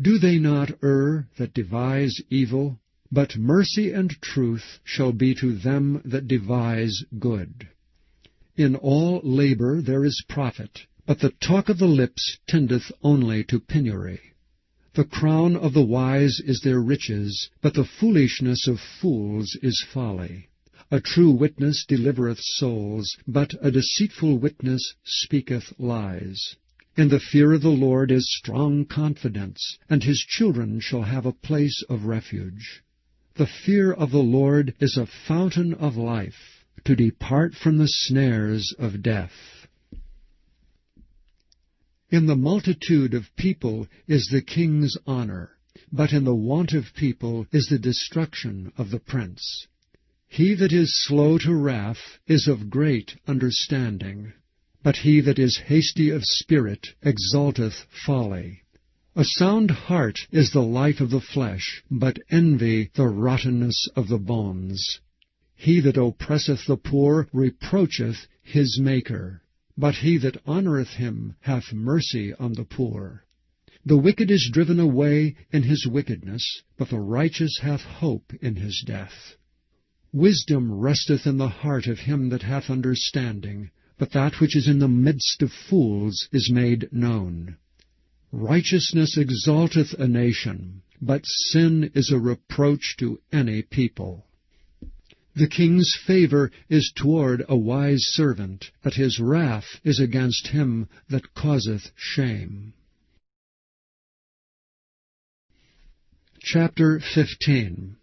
Speaker 1: Do they not err that devise evil? But mercy and truth shall be to them that devise good. In all labor there is profit, but the talk of the lips tendeth only to penury. The crown of the wise is their riches, but the foolishness of fools is folly. A true witness delivereth souls, but a deceitful witness speaketh lies. In the fear of the Lord is strong confidence, and his children shall have a place of refuge. The fear of the Lord is a fountain of life, to depart from the snares of death. In the multitude of people is the king's honor, but in the want of people is the destruction of the prince. He that is slow to wrath is of great understanding, but he that is hasty of spirit exalteth folly. A sound heart is the life of the flesh, but envy the rottenness of the bones. He that oppresseth the poor reproacheth his Maker, but he that honoureth him hath mercy on the poor. The wicked is driven away in his wickedness, but the righteous hath hope in his death. Wisdom resteth in the heart of him that hath understanding, but that which is in the midst of fools is made known. Righteousness exalteth a nation, but sin is a reproach to any people. The king's favor is toward a wise servant, but his wrath is against him that causeth shame. Chapter 15.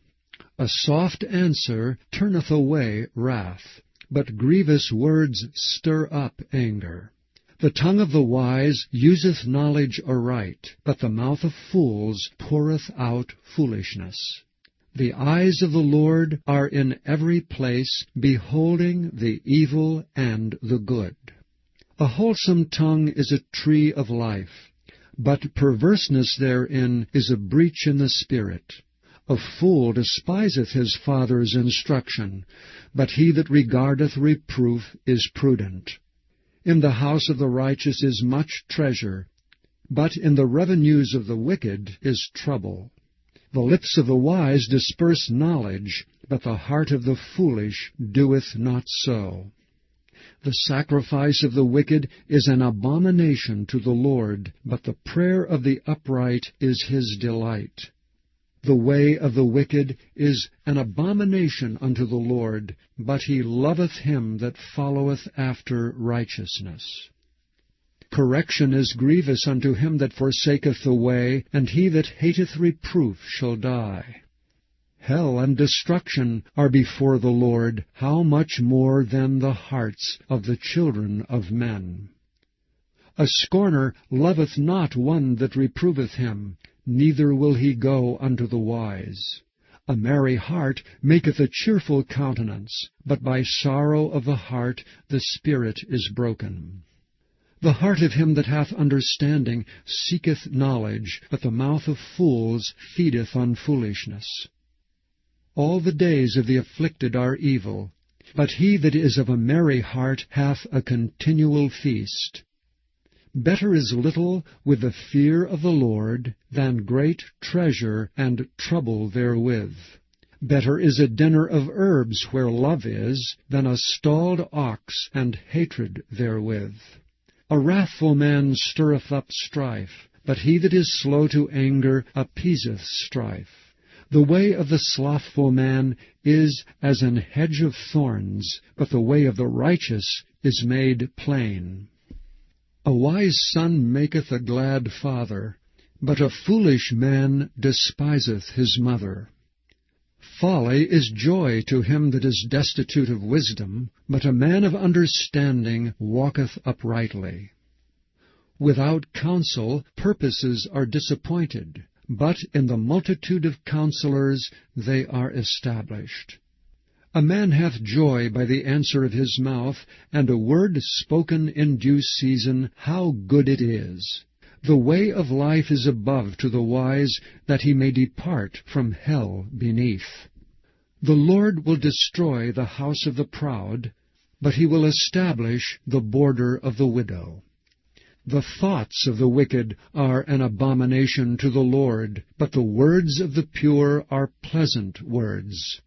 Speaker 1: A soft answer turneth away wrath, but grievous words stir up anger. The tongue of the wise useth knowledge aright, but the mouth of fools poureth out foolishness. The eyes of the Lord are in every place, beholding the evil and the good. A wholesome tongue is a tree of life, but perverseness therein is a breach in the spirit. A fool despiseth his father's instruction, but he that regardeth reproof is prudent. In the house of the righteous is much treasure, but in the revenues of the wicked is trouble. The lips of the wise disperse knowledge, but the heart of the foolish doeth not so. The sacrifice of the wicked is an abomination to the Lord, but the prayer of the upright is his delight. The way of the wicked is an abomination unto the Lord, but he loveth him that followeth after righteousness. Correction is grievous unto him that forsaketh the way, and he that hateth reproof shall die. Hell and destruction are before the Lord, how much more than the hearts of the children of men? A scorner loveth not one that reproveth him, neither will he go unto the wise. A merry heart maketh a cheerful countenance, but by sorrow of the heart the spirit is broken. The heart of him that hath understanding seeketh knowledge, but the mouth of fools feedeth on foolishness. All the days of the afflicted are evil, but he that is of a merry heart hath a continual feast. Better is little with the fear of the Lord than great treasure and trouble therewith. Better is a dinner of herbs where love is than a stalled ox and hatred therewith. A wrathful man stirreth up strife, but he that is slow to anger appeaseth strife. The way of the slothful man is as an hedge of thorns, but the way of the righteous is made plain. A wise son maketh a glad father, but a foolish man despiseth his mother. Folly is joy to him that is destitute of wisdom, but a man of understanding walketh uprightly. Without counsel purposes are disappointed, but in the multitude of counselors they are established. A man hath joy by the answer of his mouth, and a word spoken in due season, how good it is! The way of life is above to the wise, that he may depart from hell beneath. The Lord will destroy the house of the proud, but he will establish the border of the widow. The thoughts of the wicked are an abomination to the Lord, but the words of the pure are pleasant words.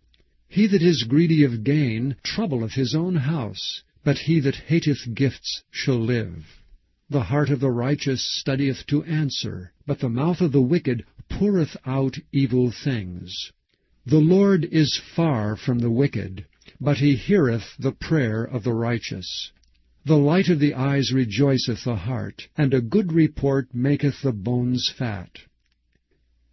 Speaker 1: He that is greedy of gain troubleth his own house, but he that hateth gifts shall live. The heart of the righteous studieth to answer, but the mouth of the wicked poureth out evil things. The Lord is far from the wicked, but he heareth the prayer of the righteous. The light of the eyes rejoiceth the heart, and a good report maketh the bones fat.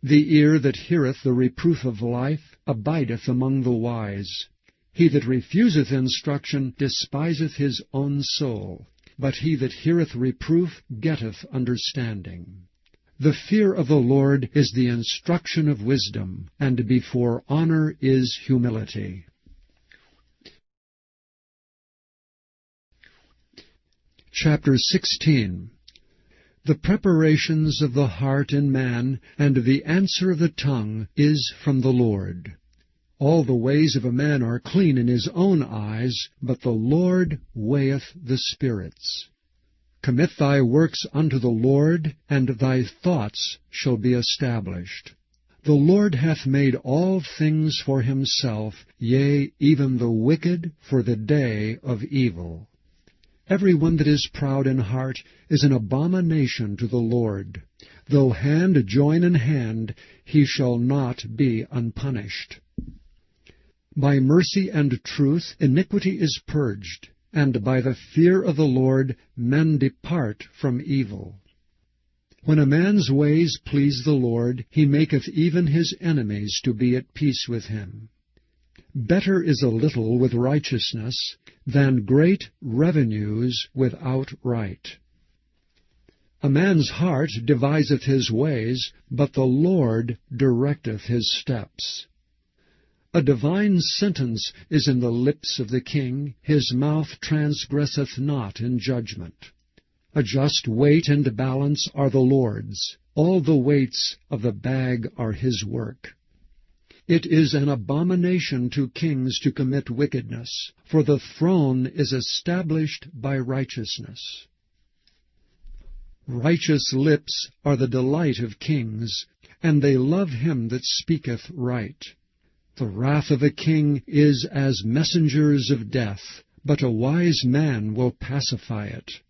Speaker 1: The ear that heareth the reproof of life abideth among the wise. He that refuseth instruction despiseth his own soul, but he that heareth reproof getteth understanding. The fear of the Lord is the instruction of wisdom, and before honor is humility. Chapter 16. The preparations of the heart in man, and the answer of the tongue, is from the Lord. All the ways of a man are clean in his own eyes, but the Lord weigheth the spirits. Commit thy works unto the Lord, and thy thoughts shall be established. The Lord hath made all things for himself, yea, even the wicked for the day of evil. Every one that is proud in heart is an abomination to the Lord. Though hand join in hand, he shall not be unpunished. By mercy and truth iniquity is purged, and by the fear of the Lord men depart from evil. When a man's ways please the Lord, he maketh even his enemies to be at peace with him. Better is a little with righteousness than great revenues without right. A man's heart deviseth his ways, but the Lord directeth his steps. A divine sentence is in the lips of the king, his mouth transgresseth not in judgment. A just weight and balance are the Lord's, all the weights of the bag are his work. It is an abomination to kings to commit wickedness, for the throne is established by righteousness. Righteous lips are the delight of kings, and they love him that speaketh right. The wrath of a king is as messengers of death, but a wise man will pacify it.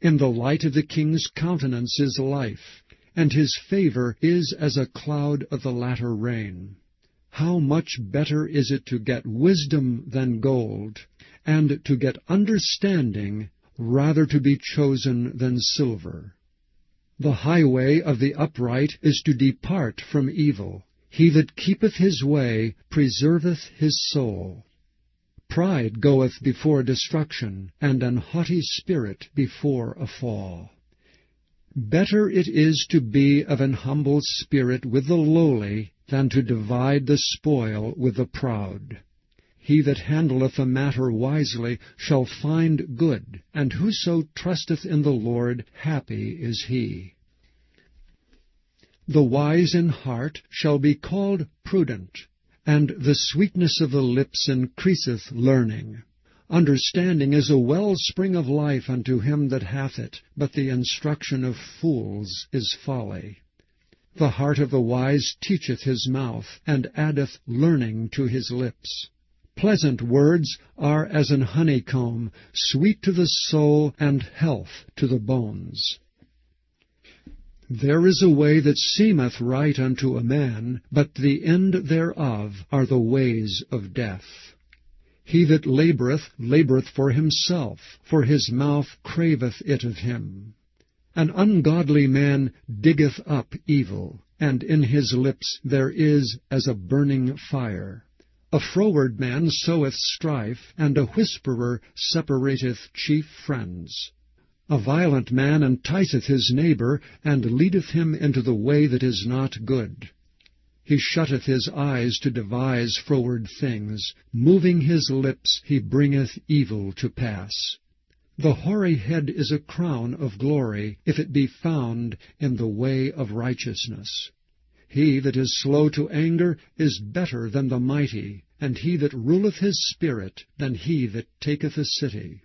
Speaker 1: In the light of the king's countenance is life, and his favor is as a cloud of the latter rain. How much better is it to get wisdom than gold, and to get understanding rather to be chosen than silver. The highway of the upright is to depart from evil. He that keepeth his way preserveth his soul. Pride goeth before destruction, and an haughty spirit before a fall. Better it is to be of an humble spirit with the lowly, than to divide the spoil with the proud. He that handleth a matter wisely shall find good, and whoso trusteth in the Lord, happy is he. The wise in heart shall be called prudent, and the sweetness of the lips increaseth learning. Understanding is a wellspring of life unto him that hath it, but the instruction of fools is folly. The heart of the wise teacheth his mouth, and addeth learning to his lips. Pleasant words are as an honeycomb, sweet to the soul, and health to the bones. There is a way that seemeth right unto a man, but the end thereof are the ways of death. He that laboureth for himself, for his mouth craveth it of him. An ungodly man diggeth up evil, and in his lips there is as a burning fire. A froward man soweth strife, and a whisperer separateth chief friends. A violent man enticeth his neighbor, and leadeth him into the way that is not good. He shutteth his eyes to devise froward things. Moving his lips, he bringeth evil to pass. The hoary head is a crown of glory, if it be found in the way of righteousness. He that is slow to anger is better than the mighty, and he that ruleth his spirit than he that taketh a city.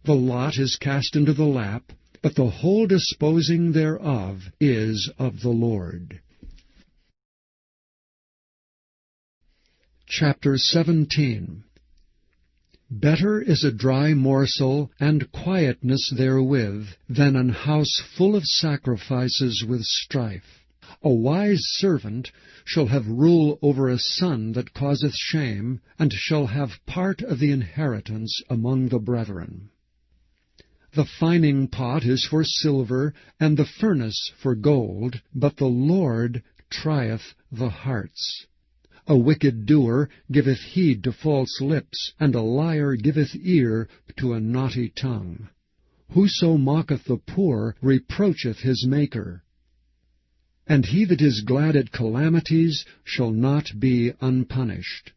Speaker 1: The lot is cast into the lap, but the whole disposing thereof is of the Lord. Chapter 17. Better is a dry morsel, and quietness therewith, than an house full of sacrifices with strife. A wise servant shall have rule over a son that causeth shame, and shall have part of the inheritance among the brethren. The fining pot is for silver, and the furnace for gold, but the Lord trieth the hearts. A wicked doer giveth heed to false lips, and a liar giveth ear to a naughty tongue. Whoso mocketh the poor reproacheth his Maker. And he that is glad at calamities shall not be unpunished.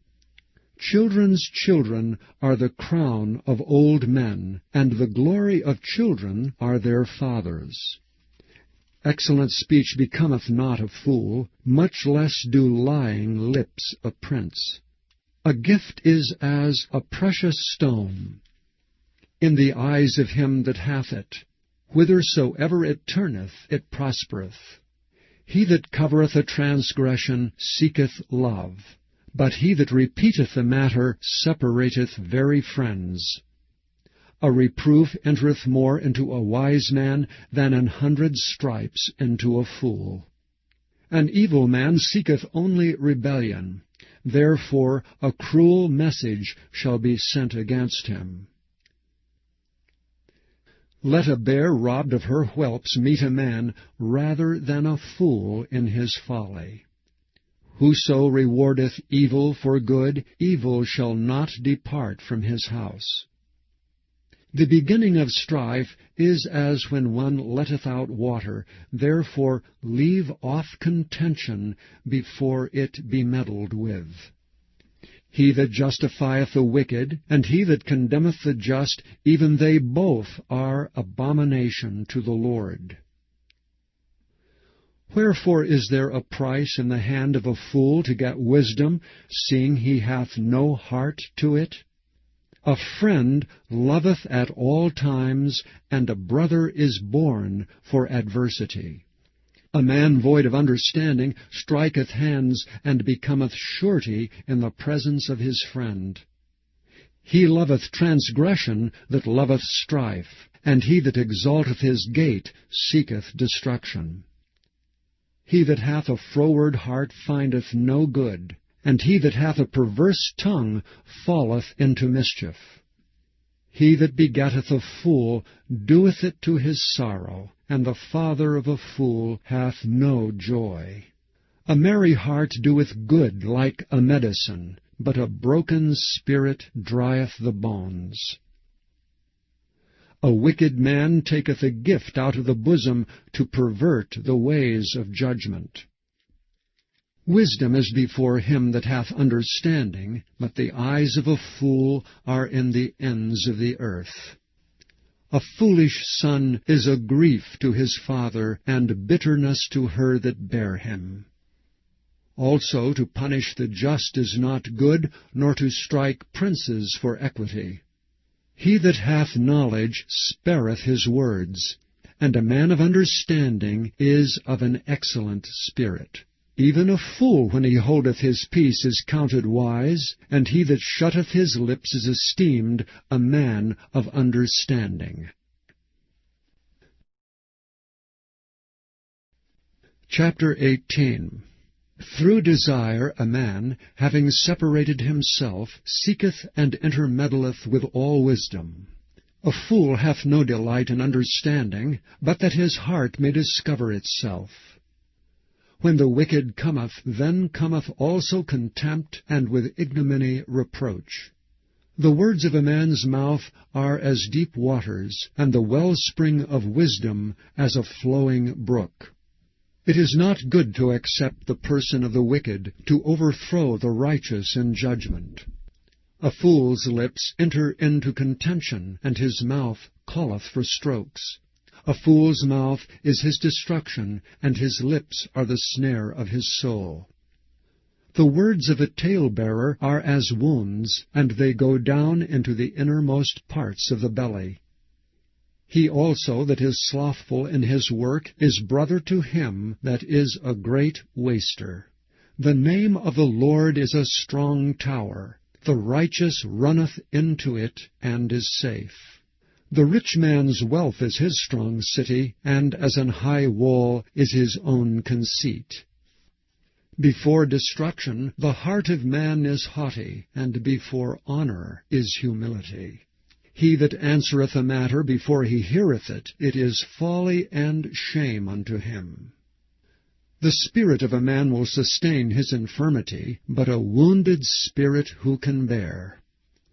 Speaker 1: Children's children are the crown of old men, and the glory of children are their fathers. Excellent speech becometh not a fool, much less do lying lips a prince. A gift is as a precious stone in the eyes of him that hath it. Whithersoever it turneth, it prospereth. He that covereth a transgression seeketh love, but he that repeateth the matter separateth very friends. A reproof entereth more into a wise man than 100 stripes into a fool. An evil man seeketh only rebellion, therefore a cruel message shall be sent against him. Let a bear robbed of her whelps meet a man rather than a fool in his folly. Whoso rewardeth evil for good, evil shall not depart from his house. The beginning of strife is as when one letteth out water, therefore leave off contention before it be meddled with. He that justifieth the wicked, and he that condemneth the just, even they both are abomination to the Lord. Wherefore is there a price in the hand of a fool to get wisdom, seeing he hath no heart to it? A friend loveth at all times, and a brother is born for adversity. A man void of understanding striketh hands, and becometh surety in the presence of his friend. He loveth transgression that loveth strife, and he that exalteth his gate seeketh destruction. He that hath a froward heart findeth no good, and he that hath a perverse tongue falleth into mischief. He that begetteth a fool doeth it to his sorrow, and the father of a fool hath no joy. A merry heart doeth good like a medicine, but a broken spirit drieth the bones. A wicked man taketh a gift out of the bosom to pervert the ways of judgment. Wisdom is before him that hath understanding, but the eyes of a fool are in the ends of the earth. A foolish son is a grief to his father, and bitterness to her that bare him. Also to punish the just is not good, nor to strike princes for equity. He that hath knowledge spareth his words, and a man of understanding is of an excellent spirit. Even a fool, when he holdeth his peace, is counted wise, and he that shutteth his lips is esteemed a man of understanding. Chapter 18. Through desire a man, having separated himself, seeketh and intermeddleth with all wisdom. A fool hath no delight in understanding, but that his heart may discover itself. When the wicked cometh, then cometh also contempt, and with ignominy reproach. The words of a man's mouth are as deep waters, and the wellspring of wisdom as a flowing brook. It is not good to accept the person of the wicked, to overthrow the righteous in judgment. A fool's lips enter into contention, and his mouth calleth for strokes. A fool's mouth is his destruction, and his lips are the snare of his soul. The words of a talebearer are as wounds, and they go down into the innermost parts of the belly. He also that is slothful in his work is brother to him that is a great waster. The name of the Lord is a strong tower. The righteous runneth into it, and is safe. The rich man's wealth is his strong city, and as an high wall is his own conceit. Before destruction the heart of man is haughty, and before honor is humility. He that answereth a matter before he heareth it, it is folly and shame unto him. The spirit of a man will sustain his infirmity, but a wounded spirit who can bear?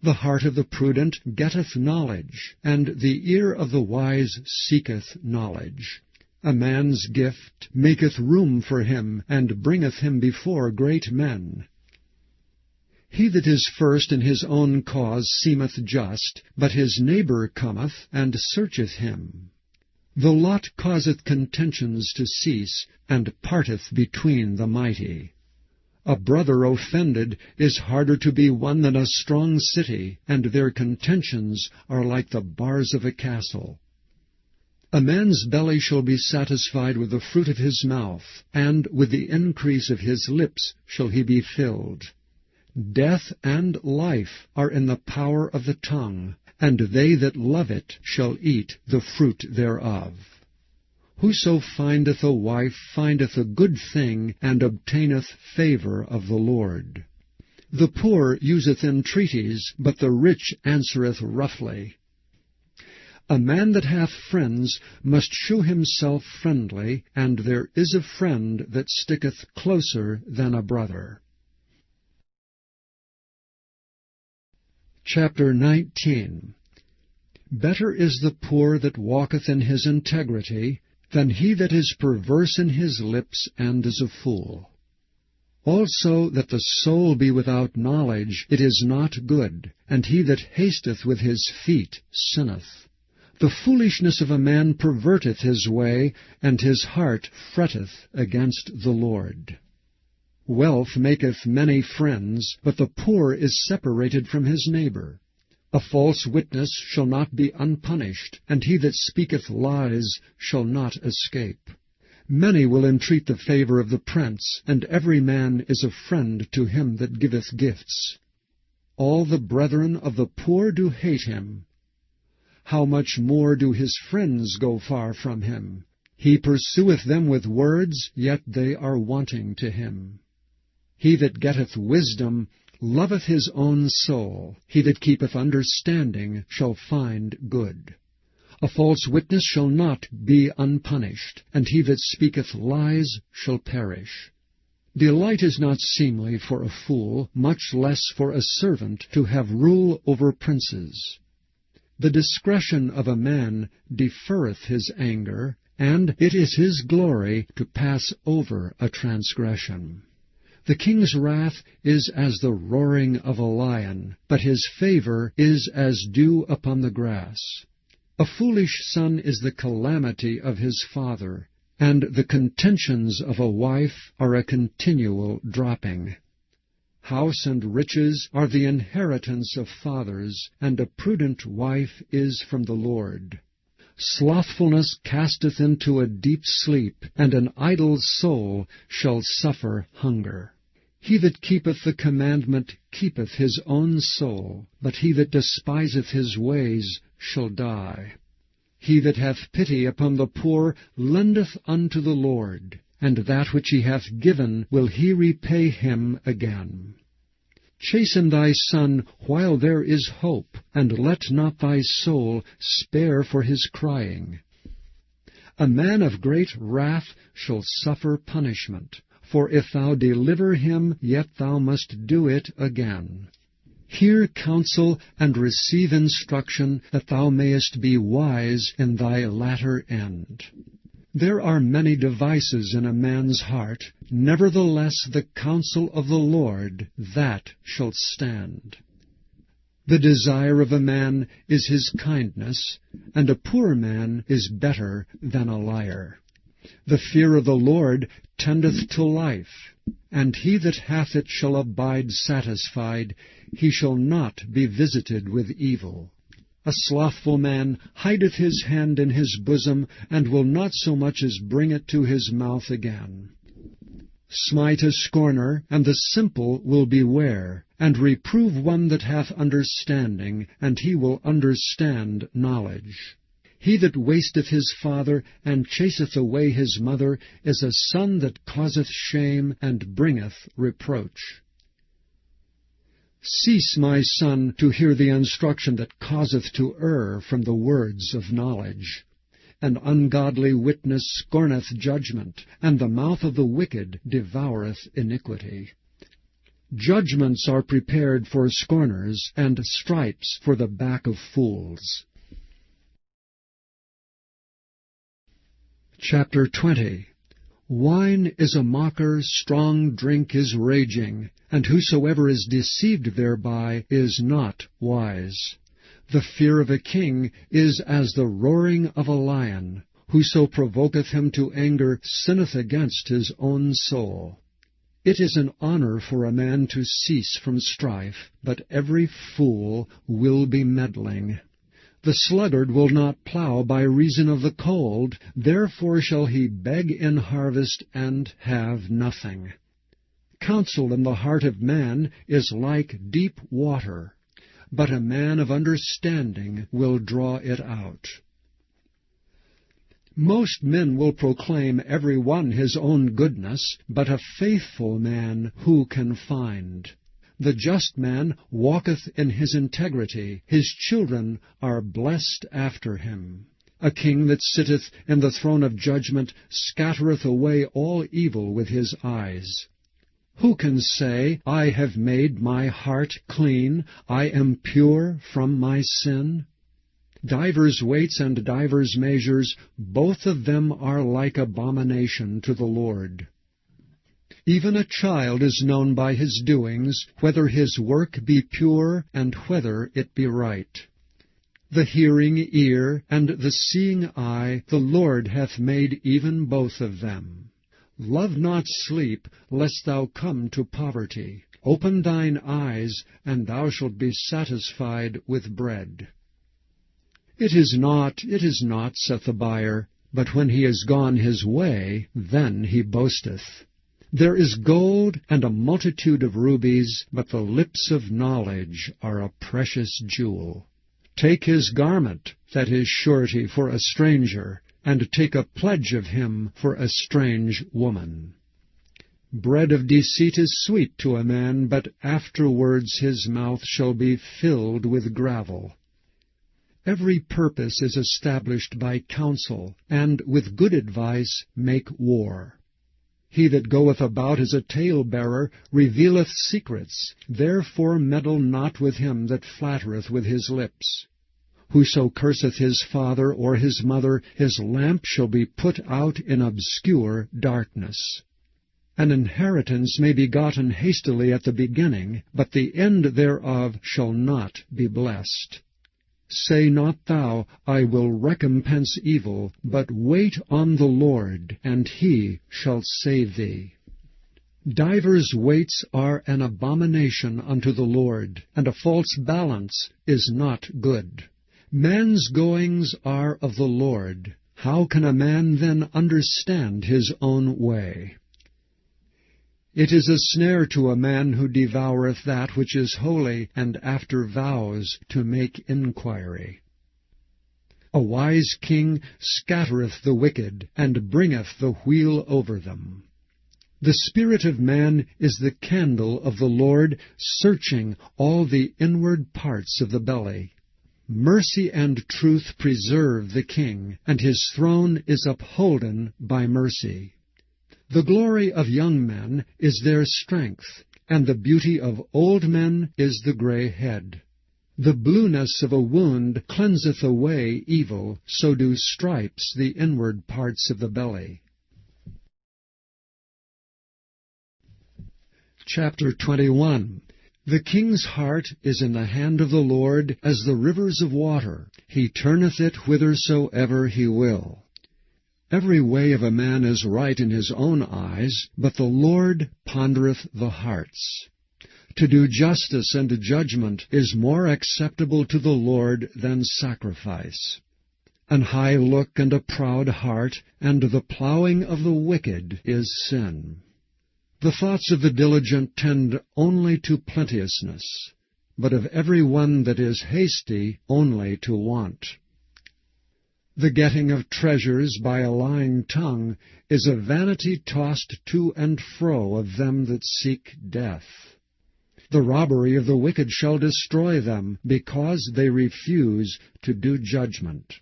Speaker 1: The heart of the prudent getteth knowledge, and the ear of the wise seeketh knowledge. A man's gift maketh room for him, and bringeth him before great men. He that is first in his own cause seemeth just, but his neighbour cometh and searcheth him. The lot causeth contentions to cease, and parteth between the mighty. A brother offended is harder to be won than a strong city, and their contentions are like the bars of a castle. A man's belly shall be satisfied with the fruit of his mouth, and with the increase of his lips shall he be filled. Death and life are in the power of the tongue, and they that love it shall eat the fruit thereof. Whoso findeth a wife findeth a good thing, and obtaineth favour of the Lord. The poor useth entreaties, but the rich answereth roughly. A man that hath friends must shew himself friendly, and there is a friend that sticketh closer than a brother. Chapter 19. Better is the poor that walketh in his integrity, than he that is perverse in his lips and is a fool. Also that the soul be without knowledge, it is not good, and he that hasteth with his feet sinneth. The foolishness of a man perverteth his way, and his heart fretteth against the Lord. Wealth maketh many friends, but the poor is separated from his neighbor. A false witness shall not be unpunished, and he that speaketh lies shall not escape. Many will entreat the favor of the prince, and every man is a friend to him that giveth gifts. All the brethren of the poor do hate him. How much more do his friends go far from him? He pursueth them with words, yet they are wanting to him. He that getteth wisdom loveth his own soul. He that keepeth understanding shall find good. A false witness shall not be unpunished, and he that speaketh lies shall perish. Delight is not seemly for a fool, much less for a servant to have rule over princes. The discretion of a man deferreth his anger, and it is his glory to pass over a transgression. The king's wrath is as the roaring of a lion, but his favor is as dew upon the grass. A foolish son is the calamity of his father, and the contentions of a wife are a continual dropping. House and riches are the inheritance of fathers, and a prudent wife is from the Lord. Slothfulness casteth into a deep sleep, and an idle soul shall suffer hunger. He that keepeth the commandment keepeth his own soul, but he that despiseth his ways shall die. He that hath pity upon the poor lendeth unto the Lord, and that which he hath given will he repay him again. Chasten thy son while there is hope, and let not thy soul spare for his crying. A man of great wrath shall suffer punishment, for if thou deliver him, yet thou must do it again. Hear counsel, and receive instruction, that thou mayest be wise in thy latter end. There are many devices in a man's heart, nevertheless the counsel of the Lord, that shall stand. The desire of a man is his kindness, and a poor man is better than a liar. The fear of the Lord tendeth to life, and he that hath it shall abide satisfied, he shall not be visited with evil. A slothful man hideth his hand in his bosom, and will not so much as bring it to his mouth again. Smite a scorner, and the simple will beware, and reprove one that hath understanding, and he will understand knowledge. He that wasteth his father, and chaseth away his mother, is a son that causeth shame, and bringeth reproach. Cease, my son, to hear the instruction that causeth to err from the words of knowledge. An ungodly witness scorneth judgment, and the mouth of the wicked devoureth iniquity. Judgments are prepared for scorners, and stripes for the back of fools. Chapter 20. Wine is a mocker, strong drink is raging, and whosoever is deceived thereby is not wise. The fear of a king is as the roaring of a lion. Whoso provoketh him to anger sinneth against his own soul. It is an honor for a man to cease from strife, but every fool will be meddling. The sluggard will not plow by reason of the cold, therefore shall he beg in harvest and have nothing. Counsel in the heart of man is like deep water, but a man of understanding will draw it out. Most men will proclaim every one his own goodness, but a faithful man who can find? The just man walketh in his integrity, his children are blessed after him. A king that sitteth in the throne of judgment scattereth away all evil with his eyes. Who can say, I have made my heart clean, I am pure from my sin? Divers weights and divers measures, both of them are like abomination to the Lord. Even a child is known by his doings, whether his work be pure, and whether it be right. The hearing ear and the seeing eye the Lord hath made even both of them. Love not sleep, lest thou come to poverty. Open thine eyes, and thou shalt be satisfied with bread. It is not, saith the buyer, but when he is gone his way, then he boasteth. There is gold and a multitude of rubies, but the lips of knowledge are a precious jewel. Take his garment, that is surety for a stranger, and take a pledge of him for a strange woman. Bread of deceit is sweet to a man, but afterwards his mouth shall be filled with gravel. Every purpose is established by counsel, and with good advice make war. He that goeth about as a talebearer revealeth secrets, therefore meddle not with him that flattereth with his lips. Whoso curseth his father or his mother, his lamp shall be put out in obscure darkness. An inheritance may be gotten hastily at the beginning, but the end thereof shall not be blessed. Say not thou, I will recompense evil, but wait on the Lord, and he shall save thee. Divers weights are an abomination unto the Lord, and a false balance is not good. Man's goings are of the Lord. How can a man then understand his own way? It is a snare to a man who devoureth that which is holy, and after vows to make inquiry. A wise king scattereth the wicked, and bringeth the wheel over them. The spirit of man is the candle of the Lord, searching all the inward parts of the belly. Mercy and truth preserve the king, and his throne is upholden by mercy. The glory of young men is their strength, and the beauty of old men is the gray head. The blueness of a wound cleanseth away evil, so do stripes the inward parts of the belly. Chapter 21. The king's heart is in the hand of the Lord as the rivers of water. He turneth it whithersoever he will. Every way of a man is right in his own eyes, but the Lord pondereth the hearts. To do justice and judgment is more acceptable to the Lord than sacrifice. An high look and a proud heart, and the plowing of the wicked is sin. The thoughts of the diligent tend only to plenteousness, but of every one that is hasty only to want. The getting of treasures by a lying tongue is a vanity tossed to and fro of them that seek death. The robbery of the wicked shall destroy them, because they refuse to do judgment.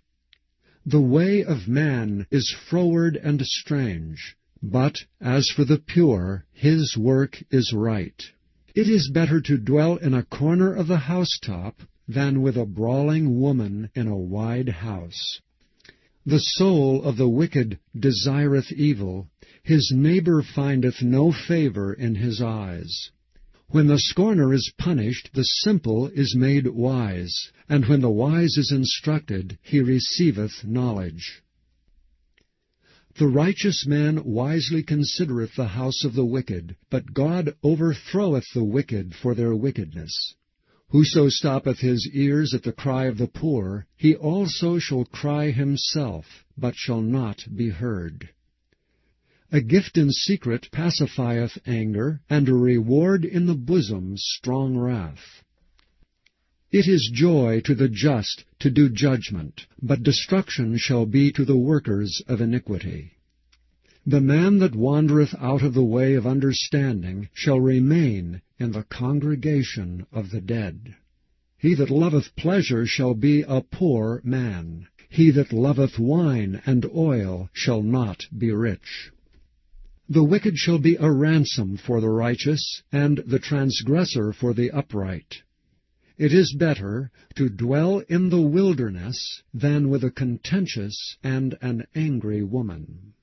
Speaker 1: The way of man is froward and strange, but as for the pure, his work is right. It is better to dwell in a corner of the housetop than with a brawling woman in a wide house. The soul of the wicked desireth evil, his neighbor findeth no favor in his eyes. When the scorner is punished, the simple is made wise, and when the wise is instructed, he receiveth knowledge. The righteous man wisely considereth the house of the wicked, but God overthroweth the wicked for their wickedness. Whoso stoppeth his ears at the cry of the poor, he also shall cry himself, but shall not be heard. A gift in secret pacifieth anger, and a reward in the bosom strong wrath. It is joy to the just to do judgment, but destruction shall be to the workers of iniquity. The man that wandereth out of the way of understanding shall remain in the congregation of the dead. He that loveth pleasure shall be a poor man. He that loveth wine and oil shall not be rich. The wicked shall be a ransom for the righteous, and the transgressor for the upright. It is better to dwell in the wilderness than with a contentious and an angry woman.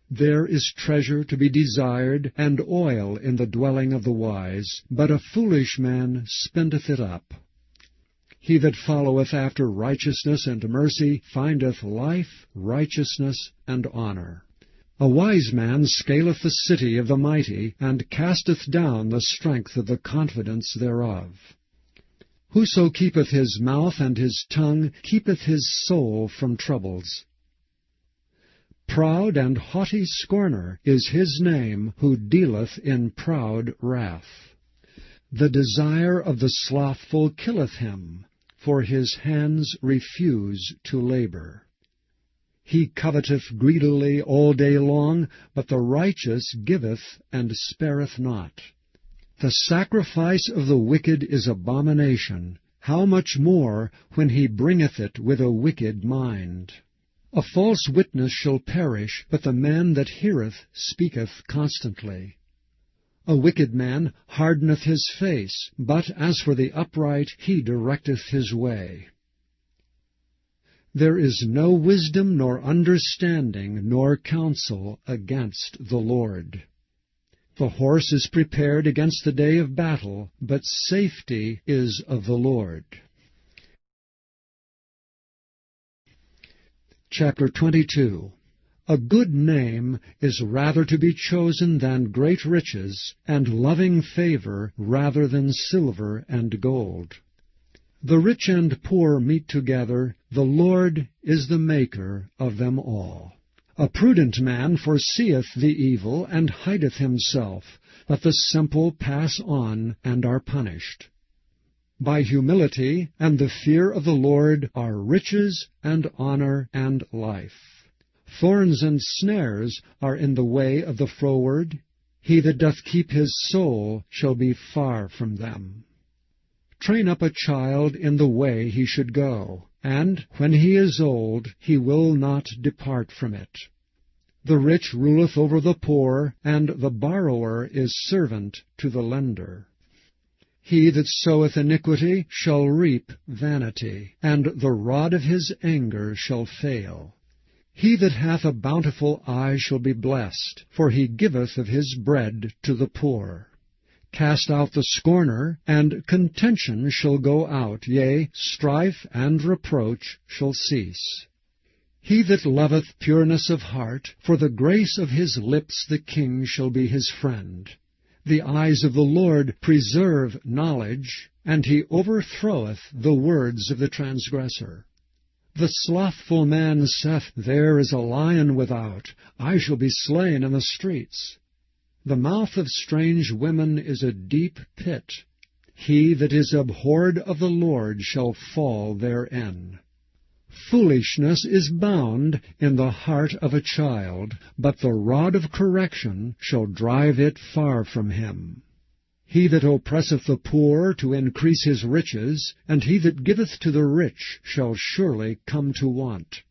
Speaker 1: There is treasure to be desired, and oil in the dwelling of the wise, but a foolish man spendeth it up. He that followeth after righteousness and mercy findeth life, righteousness, and honor. A wise man scaleth the city of the mighty, and casteth down the strength of the confidence thereof. Whoso keepeth his mouth and his tongue keepeth his soul from troubles. Proud and haughty scorner is his name, who dealeth in proud wrath. The desire of the slothful killeth him, for his hands refuse to labor. He coveteth greedily all day long, but the righteous giveth and spareth not. The sacrifice of the wicked is abomination, how much more when he bringeth it with a wicked mind. A false witness shall perish, but the man that heareth speaketh constantly. A wicked man hardeneth his face, but as for the upright, he directeth his way. There is no wisdom nor understanding nor counsel against the Lord. The horse is prepared against the day of battle, but safety is of the Lord. Chapter 22. A good name is rather to be chosen than great riches, and loving favor rather than silver and gold. The rich and poor meet together, the Lord is the maker of them all. A prudent man foreseeth the evil, and hideth himself, but the simple pass on, and are punished. By humility and the fear of the Lord are riches and honor and life. Thorns and snares are in the way of the froward. He that doth keep his soul shall be far from them. Train up a child in the way he should go, and when he is old, he will not depart from it. The rich ruleth over the poor, and the borrower is servant to the lender. He that soweth iniquity shall reap vanity, and the rod of his anger shall fail. He that hath a bountiful eye shall be blessed, for he giveth of his bread to the poor. Cast out the scorner, and contention shall go out, yea, strife and reproach shall cease. He that loveth pureness of heart, for the grace of his lips the king shall be his friend. The eyes of the Lord preserve knowledge, and he overthroweth the words of the transgressor. The slothful man saith, There is a lion without, I shall be slain in the streets. The mouth of strange women is a deep pit. He that is abhorred of the Lord shall fall therein. Foolishness is bound in the heart of a child, but the rod of correction shall drive it far from him. He that oppresseth the poor to increase his riches, and he that giveth to the rich shall surely come to want.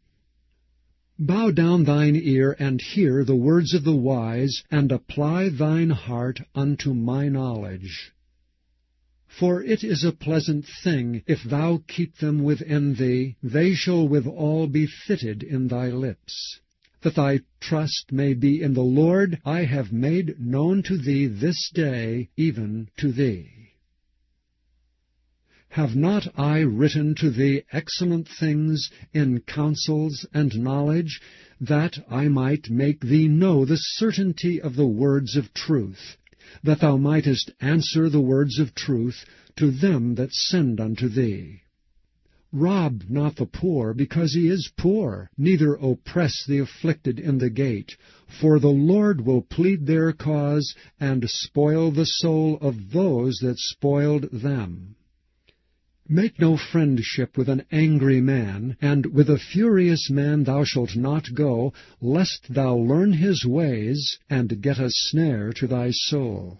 Speaker 1: Bow down thine ear, and hear the words of the wise, and apply thine heart unto my knowledge. For it is a pleasant thing, if thou keep them within thee, they shall withal be fitted in thy lips. That thy trust may be in the Lord, I have made known to thee this day, even to thee. Have not I written to thee excellent things in counsels and knowledge, that I might make thee know the certainty of the words of truth, that thou mightest answer the words of truth to them that send unto thee? Rob not the poor, because he is poor, neither oppress the afflicted in the gate, for the Lord will plead their cause, and spoil the soul of those that spoiled them. Make no friendship with an angry man, and with a furious man thou shalt not go, lest thou learn his ways, and get a snare to thy soul.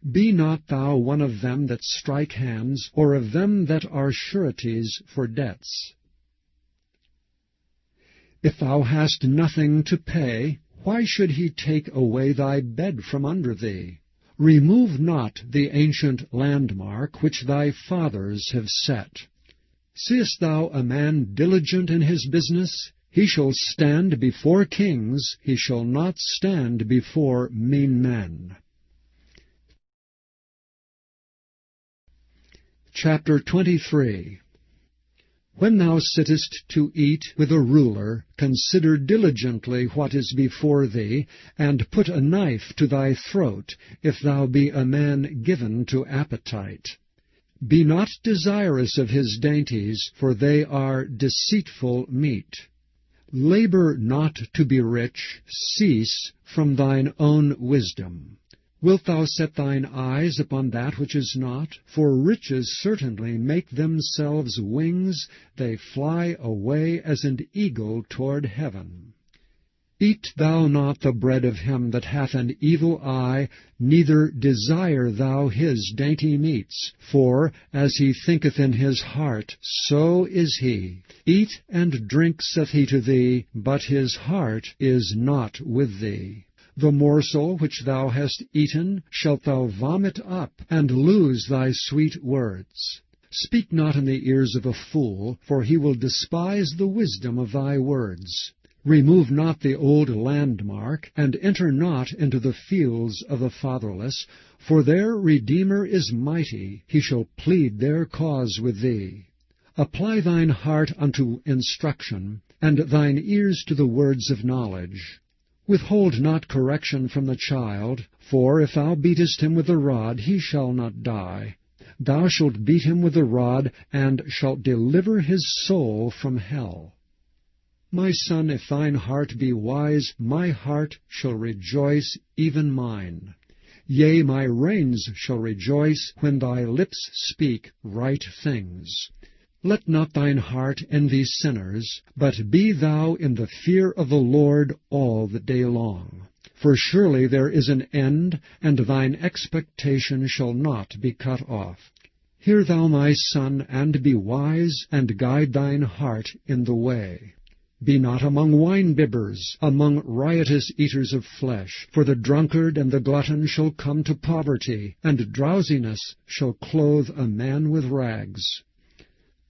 Speaker 1: Be not thou one of them that strike hands, or of them that are sureties for debts. If thou hast nothing to pay, why should he take away thy bed from under thee? Remove not the ancient landmark which thy fathers have set. Seest thou a man diligent in his business? He shall stand before kings, he shall not stand before mean men. Chapter 23. When thou sittest to eat with a ruler, consider diligently what is before thee, and put a knife to thy throat, if thou be a man given to appetite. Be not desirous of his dainties, for they are deceitful meat. Labor not to be rich, cease from thine own wisdom. Wilt thou set thine eyes upon that which is not? For riches certainly make themselves wings, they fly away as an eagle toward heaven. Eat thou not the bread of him that hath an evil eye, neither desire thou his dainty meats. For as he thinketh in his heart, so is he. Eat and drink, saith he to thee, but his heart is not with thee. The morsel which thou hast eaten shalt thou vomit up, and lose thy sweet words. Speak not in the ears of a fool, for he will despise the wisdom of thy words. Remove not the old landmark, and enter not into the fields of the fatherless, for their Redeemer is mighty, he shall plead their cause with thee. Apply thine heart unto instruction, and thine ears to the words of knowledge. Withhold not correction from the child, for if thou beatest him with the rod, he shall not die. Thou shalt beat him with the rod, and shalt deliver his soul from hell. My son, if thine heart be wise, my heart shall rejoice, even mine. Yea, my reins shall rejoice when thy lips speak right things. Let not thine heart envy sinners, but be thou in the fear of the Lord all the day long. For surely there is an end, and thine expectation shall not be cut off. Hear thou, my son, and be wise, and guide thine heart in the way. Be not among winebibbers, among riotous eaters of flesh, for the drunkard and the glutton shall come to poverty, and drowsiness shall clothe a man with rags.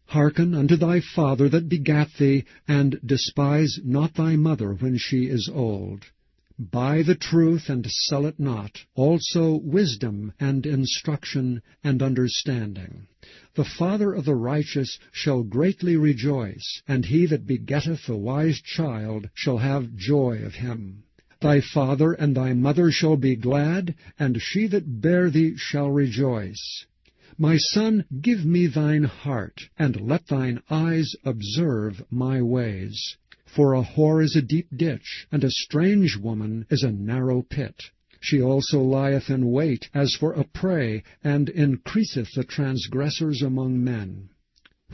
Speaker 1: Hearken unto thy father that begat thee, and despise not thy mother when she is old. Buy the truth, and sell it not, also wisdom, and instruction, and understanding. The father of the righteous shall greatly rejoice, and he that begetteth the wise child shall have joy of him. Thy father and thy mother shall be glad, and she that bare thee shall rejoice. My son, give me thine heart, and let thine eyes observe my ways. For a whore is a deep ditch, and a strange woman is a narrow pit. She also lieth in wait as for a prey, and increaseth the transgressors among men.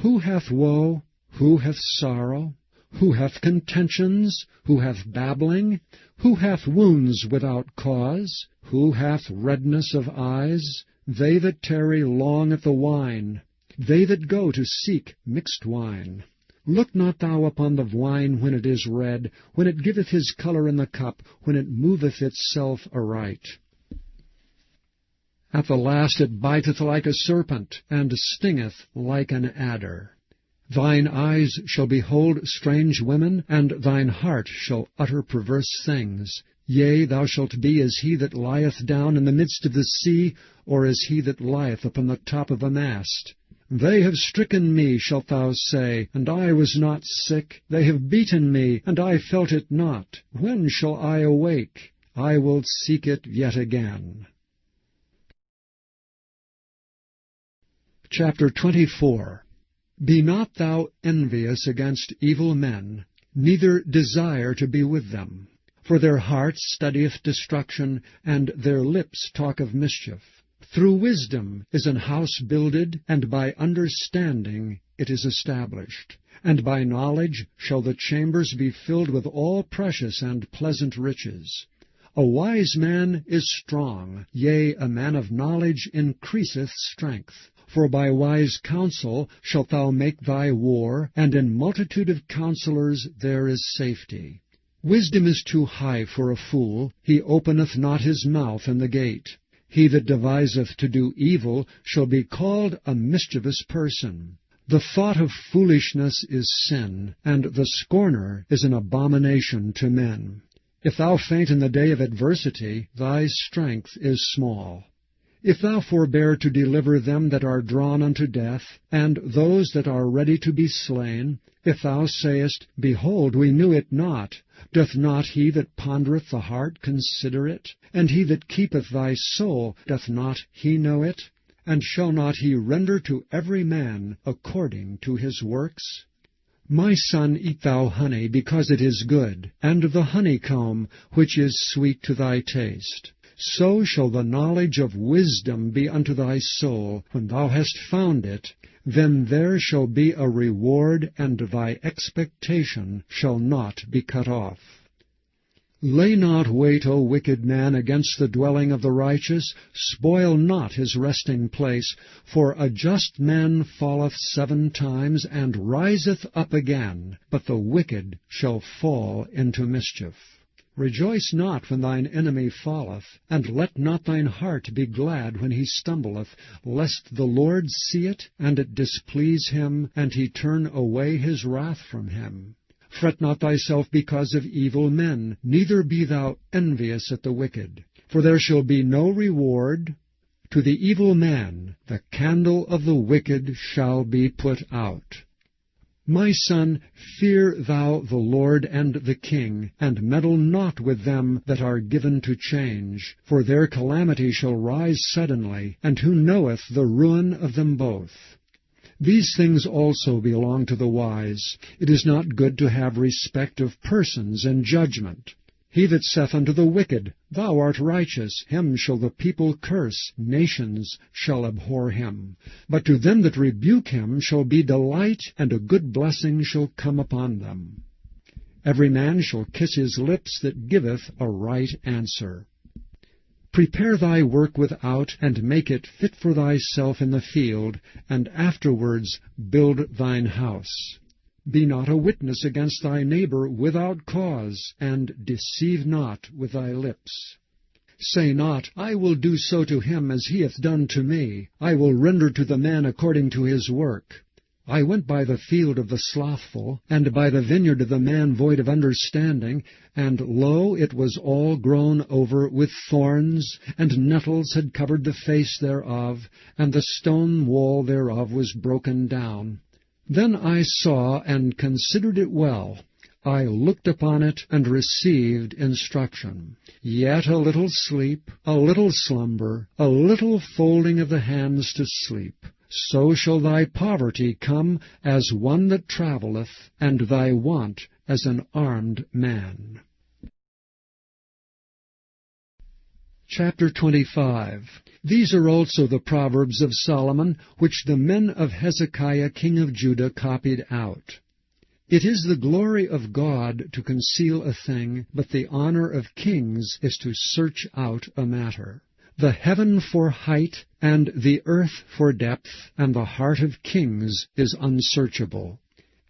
Speaker 1: Who hath woe? Who hath sorrow? Who hath contentions? Who hath babbling? Who hath wounds without cause? Who hath redness of eyes? They that tarry long at the wine, they that go to seek mixed wine. Look not thou upon the wine when it is red, when it giveth his colour in the cup, when it moveth itself aright. At the last it biteth like a serpent, and stingeth like an adder. Thine eyes shall behold strange women, and thine heart shall utter perverse things. Yea, thou shalt be as he that lieth down in the midst of the sea, or as he that lieth upon the top of a mast. They have stricken me, shalt thou say, and I was not sick. They have beaten me, and I felt it not. When shall I awake? I will seek it yet again. Chapter 24. Be not thou envious against evil men, neither desire to be with them. For their heart studieth destruction, and their lips talk of mischief. Through wisdom is an house builded, and by understanding it is established. And by knowledge shall the chambers be filled with all precious and pleasant riches. A wise man is strong, yea, a man of knowledge increaseth strength. For by wise counsel shalt thou make thy war, and in multitude of counselors there is safety. Wisdom is too high for a fool, he openeth not his mouth in the gate. He that deviseth to do evil shall be called a mischievous person. The thought of foolishness is sin, and the scorner is an abomination to men. If thou faint in the day of adversity, thy strength is small. If thou forbear to deliver them that are drawn unto death, and those that are ready to be slain, if thou sayest, Behold, we knew it not, doth not he that pondereth the heart consider it? And he that keepeth thy soul, doth not he know it? And shall not he render to every man according to his works? My son, eat thou honey, because it is good, and the honeycomb, which is sweet to thy taste. So shall the knowledge of wisdom be unto thy soul. When thou hast found it, then there shall be a reward, and thy expectation shall not be cut off. Lay not wait, O wicked man, against the dwelling of the righteous. Spoil not his resting place. For a just man falleth 7 times, and riseth up again, but the wicked shall fall into mischief. Rejoice not when thine enemy falleth, and let not thine heart be glad when he stumbleth, lest the Lord see it, and it displease him, and he turn away his wrath from him. Fret not thyself because of evil men, neither be thou envious at the wicked. For there shall be no reward to the evil man. The candle of the wicked shall be put out. My son, fear thou the Lord and the king, and meddle not with them that are given to change. For their calamity shall rise suddenly, and who knoweth the ruin of them both? These things also belong to the wise. It is not good to have respect of persons and judgment. He that saith unto the wicked, Thou art righteous, him shall the people curse, nations shall abhor him. But to them that rebuke him shall be delight, and a good blessing shall come upon them. Every man shall kiss his lips that giveth a right answer. Prepare thy work without, and make it fit for thyself in the field, and afterwards build thine house. Be not a witness against thy neighbor without cause, and deceive not with thy lips. Say not, I will do so to him as he hath done to me. I will render to the man according to his work. I went by the field of the slothful, and by the vineyard of the man void of understanding, and lo, it was all grown over with thorns, and nettles had covered the face thereof, and the stone wall thereof was broken down. Then I saw and considered it well. I looked upon it and received instruction. Yet a little sleep, a little slumber, a little folding of the hands to sleep. So shall thy poverty come as one that travelleth, and thy want as an armed man. Chapter 25. These are also the Proverbs of Solomon, which the men of Hezekiah king of Judah copied out. It is the glory of God to conceal a thing, but the honor of kings is to search out a matter. The heaven for height, and the earth for depth, and the heart of kings is unsearchable.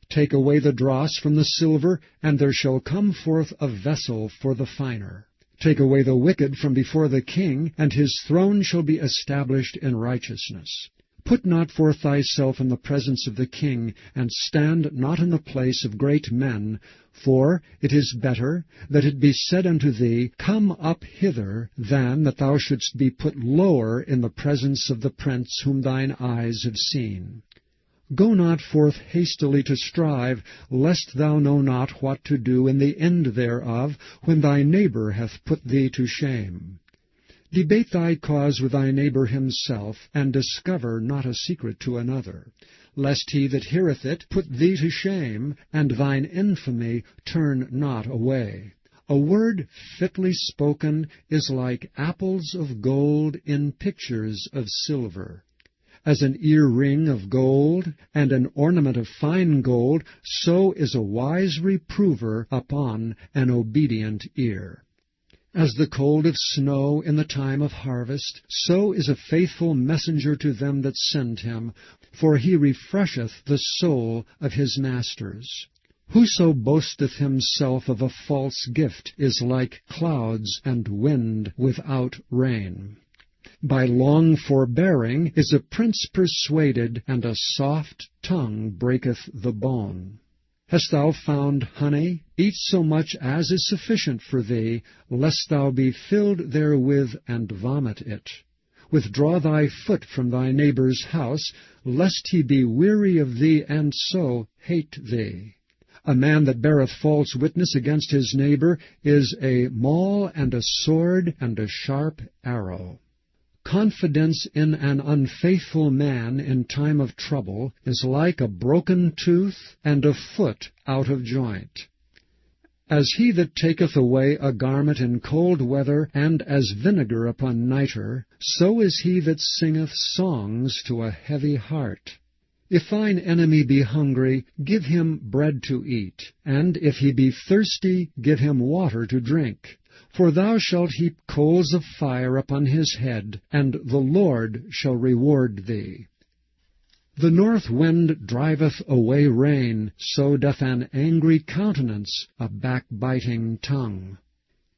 Speaker 1: Take away the dross from the silver, and there shall come forth a vessel for the finer. Take away the wicked from before the king, and his throne shall be established in righteousness. Put not forth thyself in the presence of the king, and stand not in the place of great men, for it is better that it be said unto thee, Come up hither, than that thou shouldst be put lower in the presence of the prince whom thine eyes have seen. Go not forth hastily to strive, lest thou know not what to do in the end thereof, when thy neighbor hath put thee to shame. Debate thy cause with thy neighbor himself, and discover not a secret to another, lest he that heareth it put thee to shame, and thine infamy turn not away. A word fitly spoken is like apples of gold in pictures of silver. As an ear-ring of gold, and an ornament of fine gold, so is a wise reprover upon an obedient ear. As the cold of snow in the time of harvest, so is a faithful messenger to them that send him, for he refresheth the soul of his masters. Whoso boasteth himself of a false gift is like clouds and wind without rain. By long forbearing is a prince persuaded, and a soft tongue breaketh the bone. Hast thou found honey? Eat so much as is sufficient for thee, lest thou be filled therewith and vomit it. Withdraw thy foot from thy neighbor's house, lest he be weary of thee, and so hate thee. A man that beareth false witness against his neighbor is a maul and a sword and a sharp arrow. Confidence in an unfaithful man in time of trouble is like a broken tooth and a foot out of joint. As he that taketh away a garment in cold weather, and as vinegar upon nitre, so is he that singeth songs to a heavy heart. If thine enemy be hungry, give him bread to eat, and if he be thirsty, give him water to drink. For thou shalt heap coals of fire upon his head, and the Lord shall reward thee. The north wind driveth away rain, so doth an angry countenance a backbiting tongue.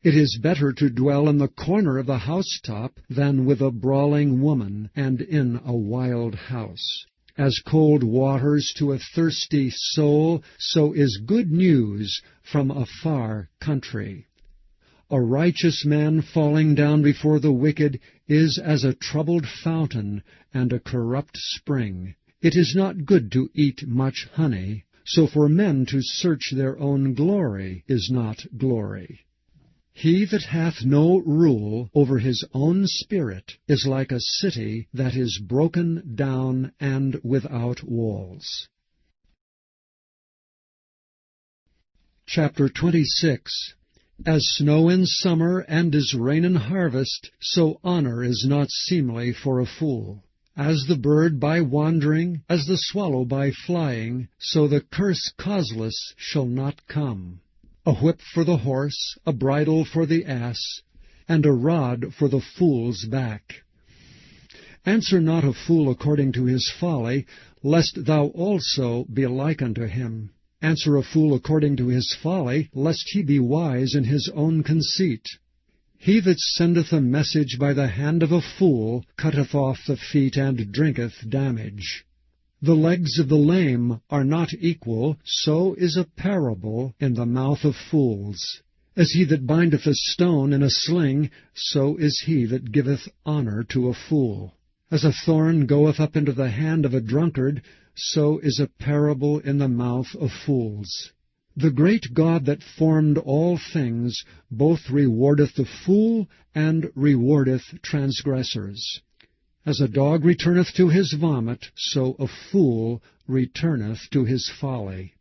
Speaker 1: It is better to dwell in the corner of the housetop than with a brawling woman, and in a wild house. As cold waters to a thirsty soul, so is good news from a far country. A righteous man falling down before the wicked is as a troubled fountain and a corrupt spring. It is not good to eat much honey, so for men to search their own glory is not glory. He that hath no rule over his own spirit is like a city that is broken down and without walls. Chapter 26. As snow in summer and as rain in harvest, so honor is not seemly for a fool. As the bird by wandering, as the swallow by flying, so the curse causeless shall not come. A whip for the horse, a bridle for the ass, and a rod for the fool's back. Answer not a fool according to his folly, lest thou also be like unto him. Answer a fool according to his folly, lest he be wise in his own conceit. He that sendeth a message by the hand of a fool cutteth off the feet and drinketh damage. The legs of the lame are not equal, so is a parable in the mouth of fools. As he that bindeth a stone in a sling, so is he that giveth honor to a fool. As a thorn goeth up into the hand of a drunkard, so is a parable in the mouth of fools. The great God that formed all things both rewardeth the fool and rewardeth transgressors. As a dog returneth to his vomit, so a fool returneth to his folly.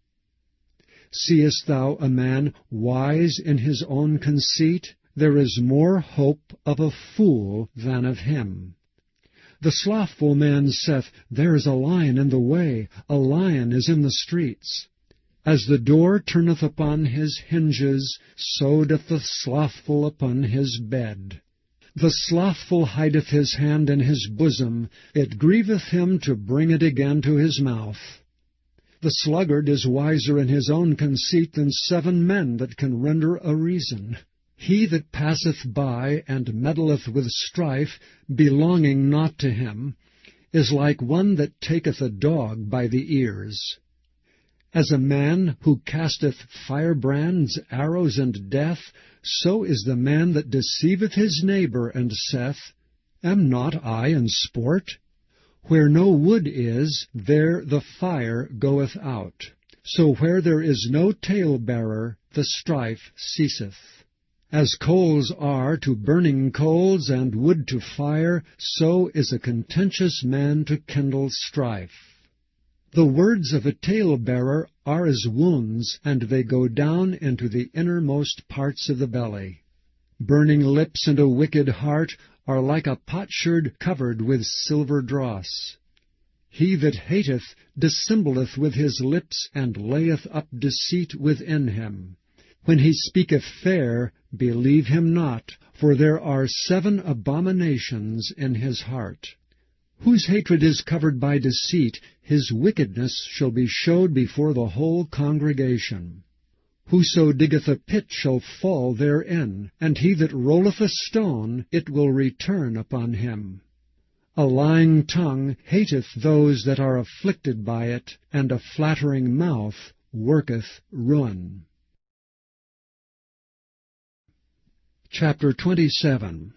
Speaker 1: Seest thou a man wise in his own conceit? There is more hope of a fool than of him. The slothful man saith, There is a lion in the way, a lion is in the streets. As the door turneth upon his hinges, so doth the slothful upon his bed. The slothful hideth his hand in his bosom, it grieveth him to bring it again to his mouth. The sluggard is wiser in his own conceit than 7 men that can render a reason. He that passeth by and meddleth with strife, belonging not to him, is like one that taketh a dog by the ears. As a man who casteth firebrands, arrows, and death, so is the man that deceiveth his neighbor, and saith, Am not I in sport? Where no wood is, there the fire goeth out. So where there is no talebearer, the strife ceaseth. As coals are to burning coals, and wood to fire, so is a contentious man to kindle strife. The words of a talebearer are as wounds, and they go down into the innermost parts of the belly. Burning lips and a wicked heart are like a potsherd covered with silver dross. He that hateth dissembleth with his lips, and layeth up deceit within him. When he speaketh fair, believe him not, for there are 7 abominations in his heart. Whose hatred is covered by deceit, his wickedness shall be showed before the whole congregation. Whoso diggeth a pit shall fall therein, and he that rolleth a stone, it will return upon him. A lying tongue hateth those that are afflicted by it, and a flattering mouth worketh ruin. Chapter 27.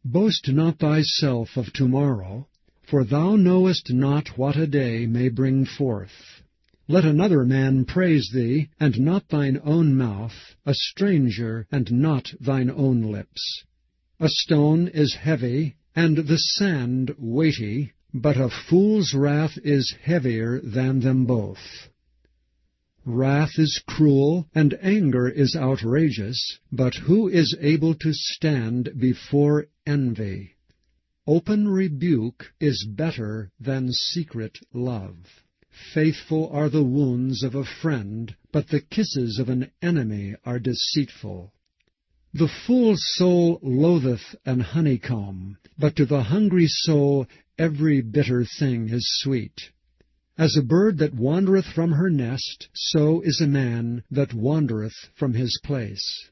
Speaker 1: Boast not thyself of tomorrow, for thou knowest not what a day may bring forth. Let another man praise thee, and not thine own mouth, a stranger, and not thine own lips. A stone is heavy, and the sand weighty, but a fool's wrath is heavier than them both. Wrath is cruel, and anger is outrageous, but who is able to stand before envy? Open rebuke is better than secret love. Faithful are the wounds of a friend, but the kisses of an enemy are deceitful. The fool's soul loatheth an honeycomb, but to the hungry soul every bitter thing is sweet. As a bird that wandereth from her nest, so is a man that wandereth from his place.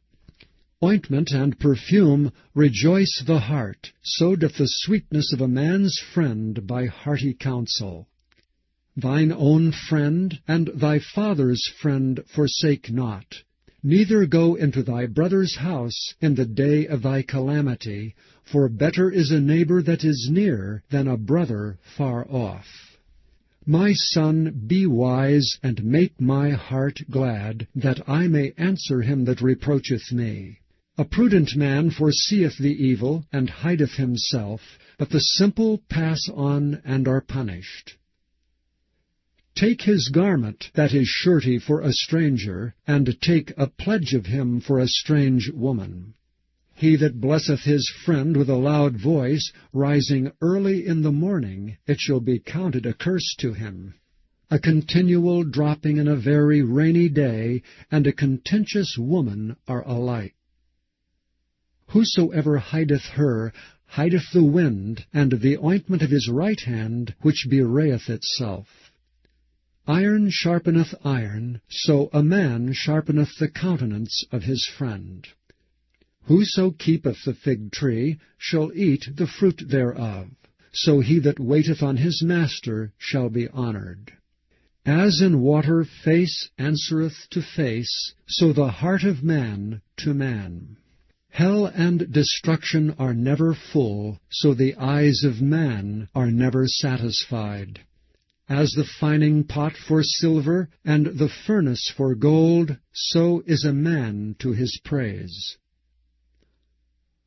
Speaker 1: Ointment and perfume rejoice the heart, so doth the sweetness of a man's friend by hearty counsel. Thine own friend and thy father's friend forsake not, neither go into thy brother's house in the day of thy calamity, for better is a neighbor that is near than a brother far off. My son, be wise, and make my heart glad, that I may answer him that reproacheth me. A prudent man foreseeth the evil, and hideth himself, but the simple pass on and are punished. Take his garment that is surety for a stranger, and take a pledge of him for a strange woman. He that blesseth his friend with a loud voice, rising early in the morning, it shall be counted a curse to him. A continual dropping in a very rainy day, and a contentious woman are alike. Whosoever hideth her, hideth the wind, and the ointment of his right hand, which bewrayeth itself. Iron sharpeneth iron, so a man sharpeneth the countenance of his friend. Whoso keepeth the fig tree shall eat the fruit thereof, so he that waiteth on his master shall be honored. As in water face answereth to face, so the heart of man to man. Hell and destruction are never full, so the eyes of man are never satisfied. As the fining pot for silver, and the furnace for gold, so is a man to his praise.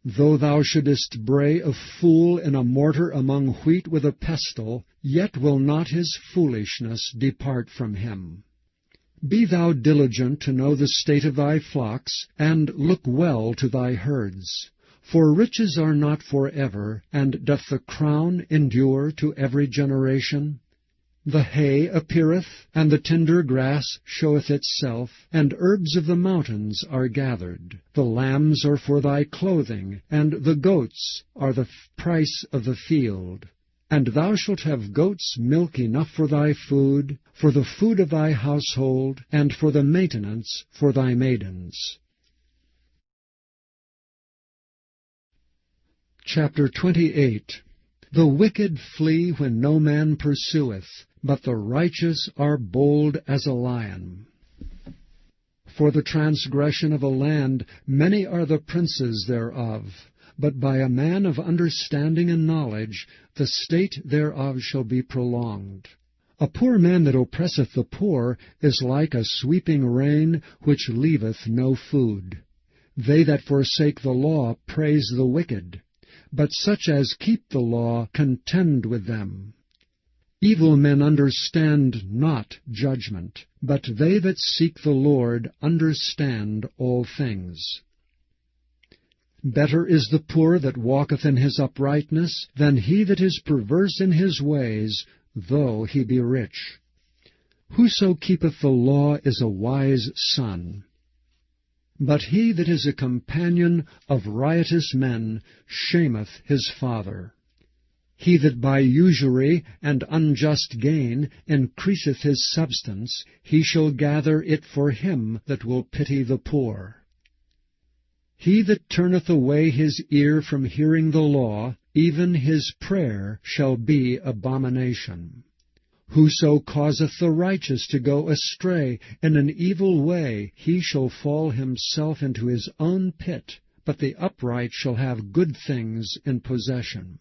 Speaker 1: Though thou shouldest bray a fool in a mortar among wheat with a pestle, yet will not his foolishness depart from him. Be thou diligent to know the state of thy flocks, and look well to thy herds. For riches are not for ever, and doth the crown endure to every generation? The hay appeareth, and the tender grass showeth itself, and herbs of the mountains are gathered. The lambs are for thy clothing, and the goats are the price of the field. And thou shalt have goats' milk enough for thy food, for the food of thy household, and for the maintenance for thy maidens. Chapter 28. The wicked flee when no man pursueth, but the righteous are bold as a lion. For the transgression of a land many are the princes thereof, but by a man of understanding and knowledge the state thereof shall be prolonged. A poor man that oppresseth the poor is like a sweeping rain which leaveth no food. They that forsake the law praise the wicked, but such as keep the law contend with them. Evil men understand not judgment, but they that seek the Lord understand all things. Better is the poor that walketh in his uprightness than he that is perverse in his ways, though he be rich. Whoso keepeth the law is a wise son. But he that is a companion of riotous men shameth his father. He that by usury and unjust gain increaseth his substance, he shall gather it for him that will pity the poor. He that turneth away his ear from hearing the law, even his prayer shall be abomination. Whoso causeth the righteous to go astray in an evil way, he shall fall himself into his own pit, but the upright shall have good things in possession.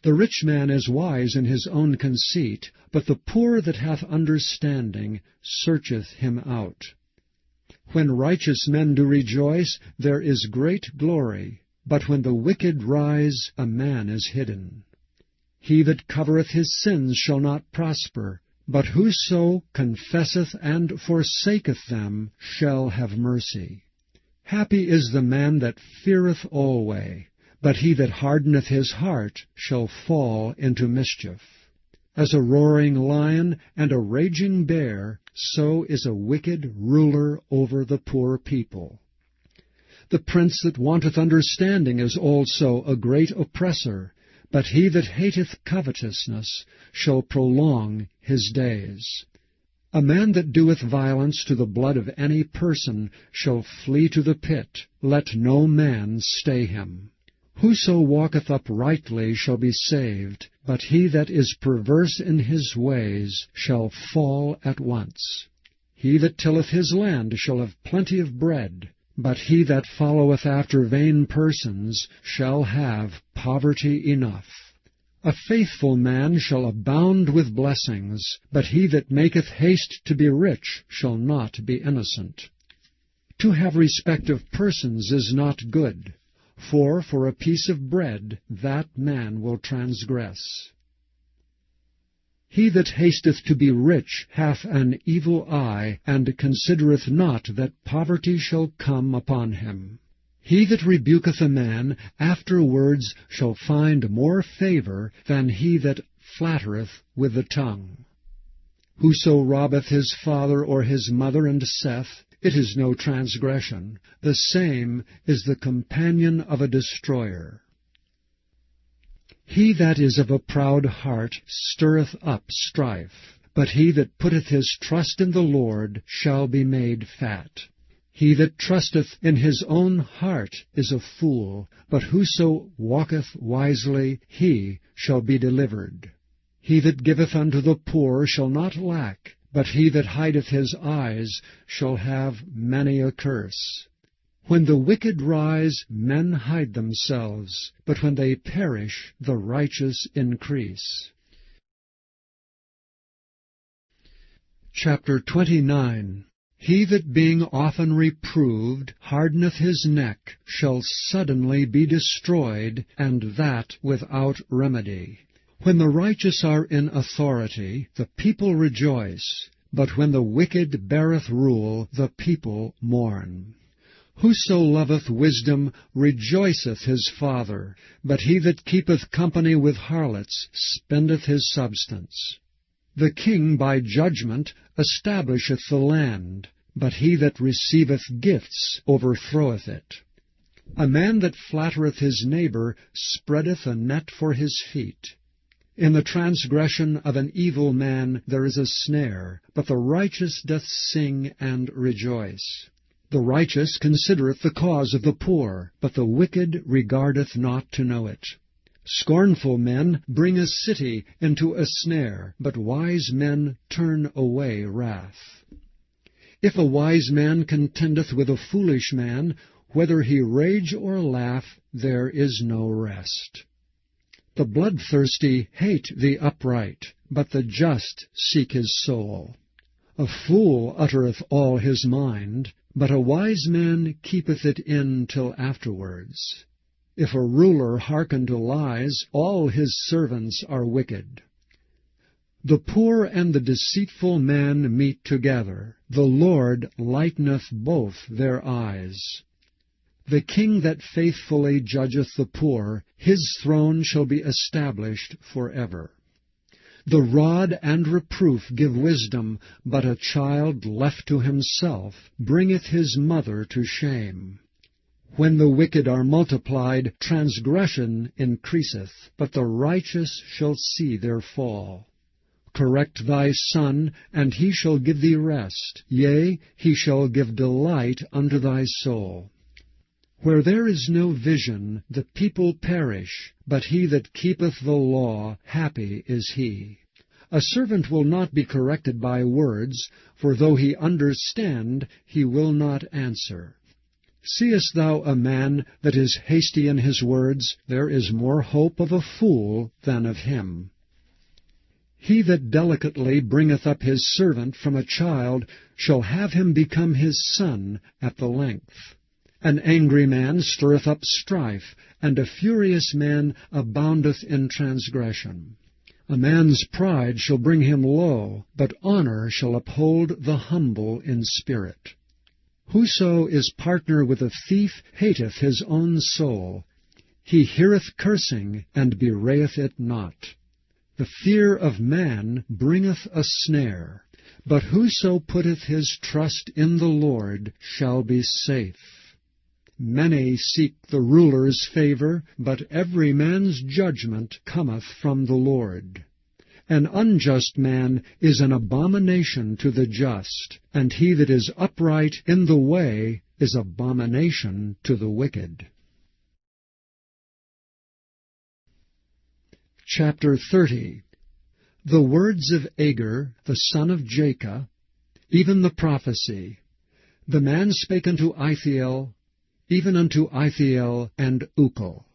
Speaker 1: The rich man is wise in his own conceit, but the poor that hath understanding searcheth him out. When righteous men do rejoice, there is great glory, but when the wicked rise, a man is hidden. He that covereth his sins shall not prosper, but whoso confesseth and forsaketh them shall have mercy. Happy is the man that feareth alway, but he that hardeneth his heart shall fall into mischief. As a roaring lion and a raging bear, so is a wicked ruler over the poor people. The prince that wanteth understanding is also a great oppressor, but he that hateth covetousness shall prolong his days. A man that doeth violence to the blood of any person shall flee to the pit. Let no man stay him. Whoso walketh uprightly shall be saved, but he that is perverse in his ways shall fall at once. He that tilleth his land shall have plenty of bread, but he that followeth after vain persons shall have poverty enough. A faithful man shall abound with blessings, but he that maketh haste to be rich shall not be innocent. To have respect of persons is not good, for a piece of bread that man will transgress. He that hasteth to be rich hath an evil eye, and considereth not that poverty shall come upon him. He that rebuketh a man afterwards shall find more favor than he that flattereth with the tongue. Whoso robbeth his father or his mother and saith, It is no transgression, the same is the companion of a destroyer. He that is of a proud heart stirreth up strife, but he that putteth his trust in the Lord shall be made fat. He that trusteth in his own heart is a fool, but whoso walketh wisely, he shall be delivered. He that giveth unto the poor shall not lack, but he that hideth his eyes shall have many a curse. When the wicked rise, men hide themselves, but when they perish, the righteous increase. Chapter 29. He that being often reproved hardeneth his neck shall suddenly be destroyed, and that without remedy. When the righteous are in authority, the people rejoice, but when the wicked beareth rule, the people mourn. Whoso loveth wisdom rejoiceth his father, but he that keepeth company with harlots spendeth his substance. The king by judgment establisheth the land, but he that receiveth gifts overthroweth it. A man that flattereth his neighbor spreadeth a net for his feet. In the transgression of an evil man there is a snare, but the righteous doth sing and rejoice. The righteous considereth the cause of the poor, but the wicked regardeth not to know it. Scornful men bring a city into a snare, but wise men turn away wrath. If a wise man contendeth with a foolish man, whether he rage or laugh, there is no rest. The bloodthirsty hate the upright, but the just seek his soul. A fool uttereth all his mind, but a wise man keepeth it in till afterwards. If a ruler hearken to lies, all his servants are wicked. The poor and the deceitful man meet together. The Lord lighteneth both their eyes. The king that faithfully judgeth the poor, his throne shall be established forever. The rod and reproof give wisdom, but a child left to himself bringeth his mother to shame. When the wicked are multiplied, transgression increaseth, but the righteous shall see their fall. Correct thy son, and he shall give thee rest, yea, he shall give delight unto thy soul. Where there is no vision, the people perish, but he that keepeth the law, happy is he. A servant will not be corrected by words, for though he understand, he will not answer. Seest thou a man that is hasty in his words? There is more hope of a fool than of him. He that delicately bringeth up his servant from a child shall have him become his son at the length. An angry man stirreth up strife, and a furious man aboundeth in transgression. A man's pride shall bring him low, but honor shall uphold the humble in spirit. Whoso is partner with a thief hateth his own soul. He heareth cursing, and bewrayeth it not. The fear of man bringeth a snare, but whoso putteth his trust in the Lord shall be safe. Many seek the ruler's favor, but every man's judgment cometh from the Lord. An unjust man is an abomination to the just, and he that is upright in the way is abomination to the wicked. Chapter 30. The words of Agur, the son of Jacob, even the prophecy. The man spake unto Ithiel, even unto Ithiel and Ukal.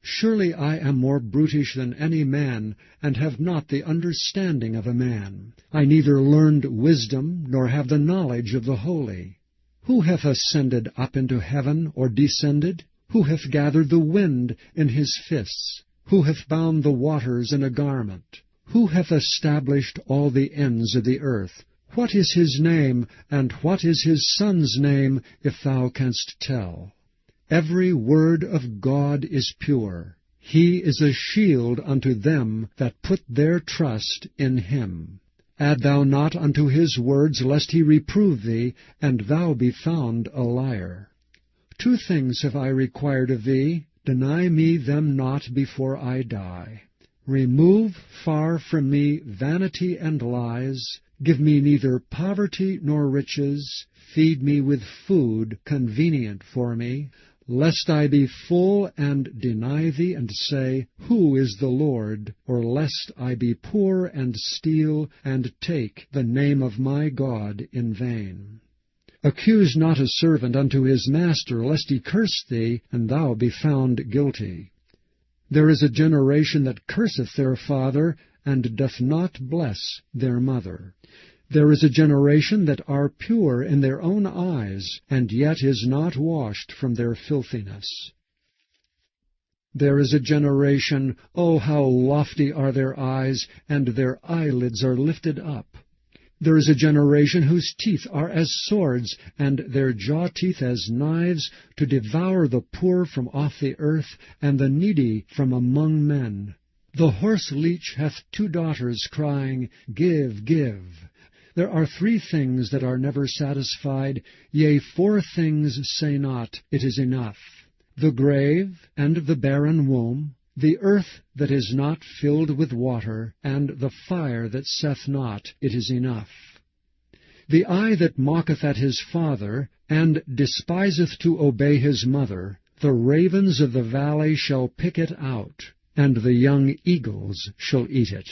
Speaker 1: Surely I am more brutish than any man, and have not the understanding of a man. I neither learned wisdom, nor have the knowledge of the holy. Who hath ascended up into heaven, or descended? Who hath gathered the wind in his fists? Who hath bound the waters in a garment? Who hath established all the ends of the earth? What is his name, and what is his son's name, if thou canst tell? Every word of God is pure. He is a shield unto them that put their trust in him. Add thou not unto his words, lest he reprove thee, and thou be found a liar. 2 things have I required of thee. Deny me them not before I die. Remove far from me vanity and lies. Give me neither poverty nor riches. Feed me with food convenient for me, lest I be full and deny thee, and say, Who is the Lord? Or lest I be poor and steal, and take the name of my God in vain. Accuse not a servant unto his master, lest he curse thee, and thou be found guilty. There is a generation that curseth their father, and doth not bless their mother. There is a generation that are pure in their own eyes, and yet is not washed from their filthiness. There is a generation, oh, how lofty are their eyes, and their eyelids are lifted up. There is a generation whose teeth are as swords, and their jaw teeth as knives, to devour the poor from off the earth, and the needy from among men. The horse-leech hath 2 daughters, crying, Give, give. There are 3 things that are never satisfied, yea, 4 things say not, It is enough. The grave, and the barren womb, the earth that is not filled with water, and the fire that saith not, It is enough. The eye that mocketh at his father, and despiseth to obey his mother, the ravens of the valley shall pick it out, and the young eagles shall eat it.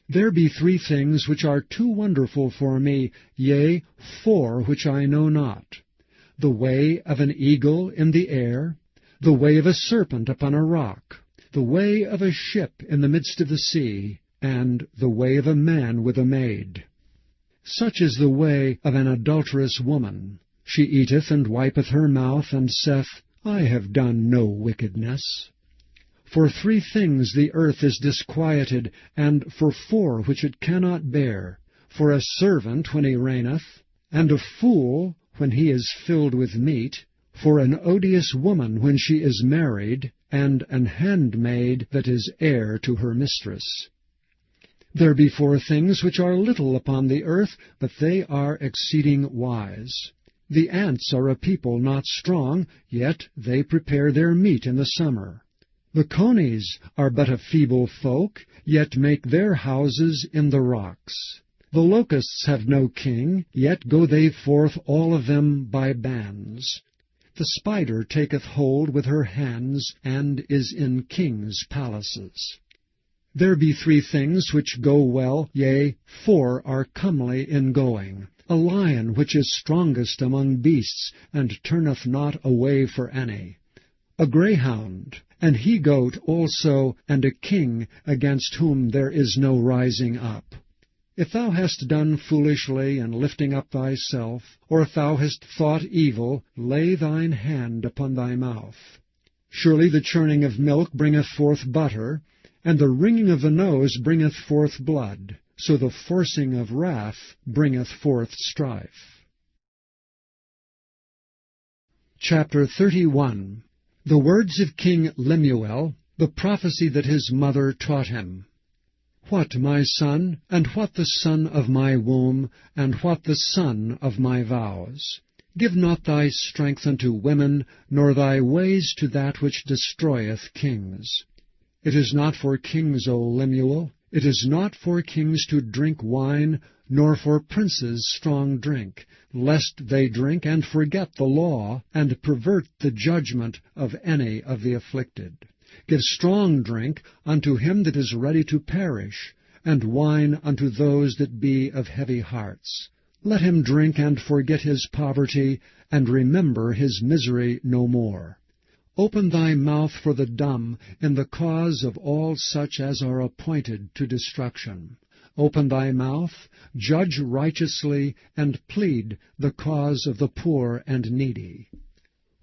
Speaker 1: There be 3 things which are too wonderful for me, yea, 4 which I know not. The way of an eagle in the air, the way of a serpent upon a rock, the way of a ship in the midst of the sea, and the way of a man with a maid. Such is the way of an adulterous woman. She eateth and wipeth her mouth, and saith, I have done no wickedness. For 3 things the earth is disquieted, and for 4 which it cannot bear, for a servant when he reigneth, and a fool when he is filled with meat, for an odious woman when she is married, and an handmaid that is heir to her mistress. There be 4 things which are little upon the earth, but they are exceeding wise. The ants are a people not strong, yet they prepare their meat in the summer. The conies are but a feeble folk, yet make their houses in the rocks. The locusts have no king, yet go they forth all of them by bands. The spider taketh hold with her hands, and is in kings' palaces. There be 3 things which go well, yea, 4 are comely in going. A lion which is strongest among beasts, and turneth not away for any. A greyhound, an he-goat also, and a king, against whom there is no rising up. If thou hast done foolishly in lifting up thyself, or if thou hast thought evil, lay thine hand upon thy mouth. Surely the churning of milk bringeth forth butter, and the wringing of the nose bringeth forth blood, so the forcing of wrath bringeth forth strife. Chapter 31. The words of King Lemuel, the prophecy that his mother taught him. What, my son, and what the son of my womb, and what the son of my vows? Give not thy strength unto women, nor thy ways to that which destroyeth kings. It is not for kings, O Lemuel, it is not for kings to drink wine, nor for princes strong drink, lest they drink and forget the law, and pervert the judgment of any of the afflicted. Give strong drink unto him that is ready to perish, and wine unto those that be of heavy hearts. Let him drink and forget his poverty, and remember his misery no more. Open thy mouth for the dumb in the cause of all such as are appointed to destruction. Open thy mouth, judge righteously, and plead the cause of the poor and needy.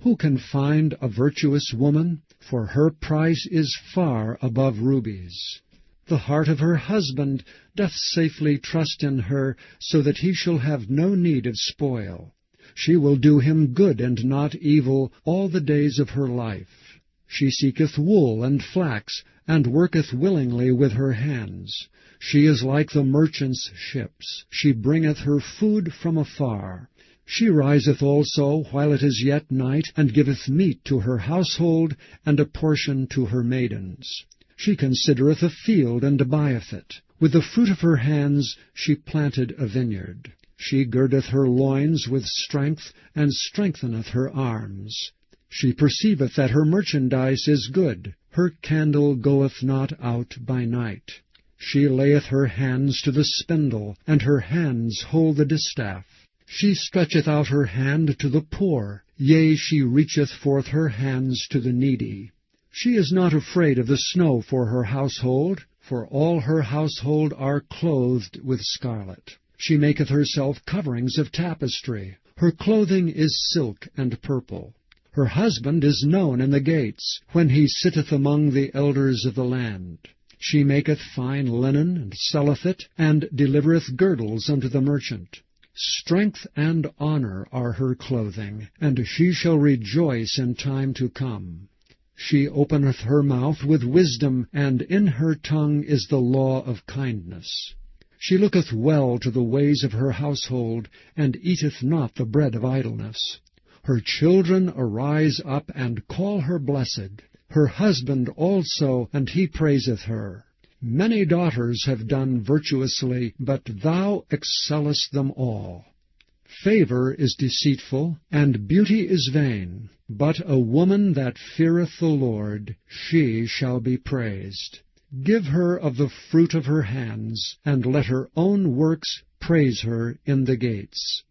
Speaker 1: Who can find a virtuous woman? For her price is far above rubies. The heart of her husband doth safely trust in her, so that he shall have no need of spoil. She will do him good and not evil all the days of her life. She seeketh wool and flax, and worketh willingly with her hands. She is like the merchant's ships. She bringeth her food from afar. She riseth also while it is yet night, and giveth meat to her household, and a portion to her maidens. She considereth a field, and buyeth it. With the fruit of her hands she planted a vineyard. She girdeth her loins with strength, and strengtheneth her arms. She perceiveth that her merchandise is good. Her candle goeth not out by night. She layeth her hands to the spindle, and her hands hold the distaff. She stretcheth out her hand to the poor, yea, she reacheth forth her hands to the needy. She is not afraid of the snow for her household, for all her household are clothed with scarlet. She maketh herself coverings of tapestry. Her clothing is silk and purple. Her husband is known in the gates, when he sitteth among the elders of the land. She maketh fine linen, and selleth it, and delivereth girdles unto the merchant. Strength and honor are her clothing, and she shall rejoice in time to come. She openeth her mouth with wisdom, and in her tongue is the law of kindness. She looketh well to the ways of her household, and eateth not the bread of idleness. Her children arise up and call her blessed, her husband also, and he praiseth her. Many daughters have done virtuously, but thou excellest them all. Favor is deceitful, and beauty is vain, but a woman that feareth the Lord, she shall be praised. Give her of the fruit of her hands, and let her own works praise her in the gates.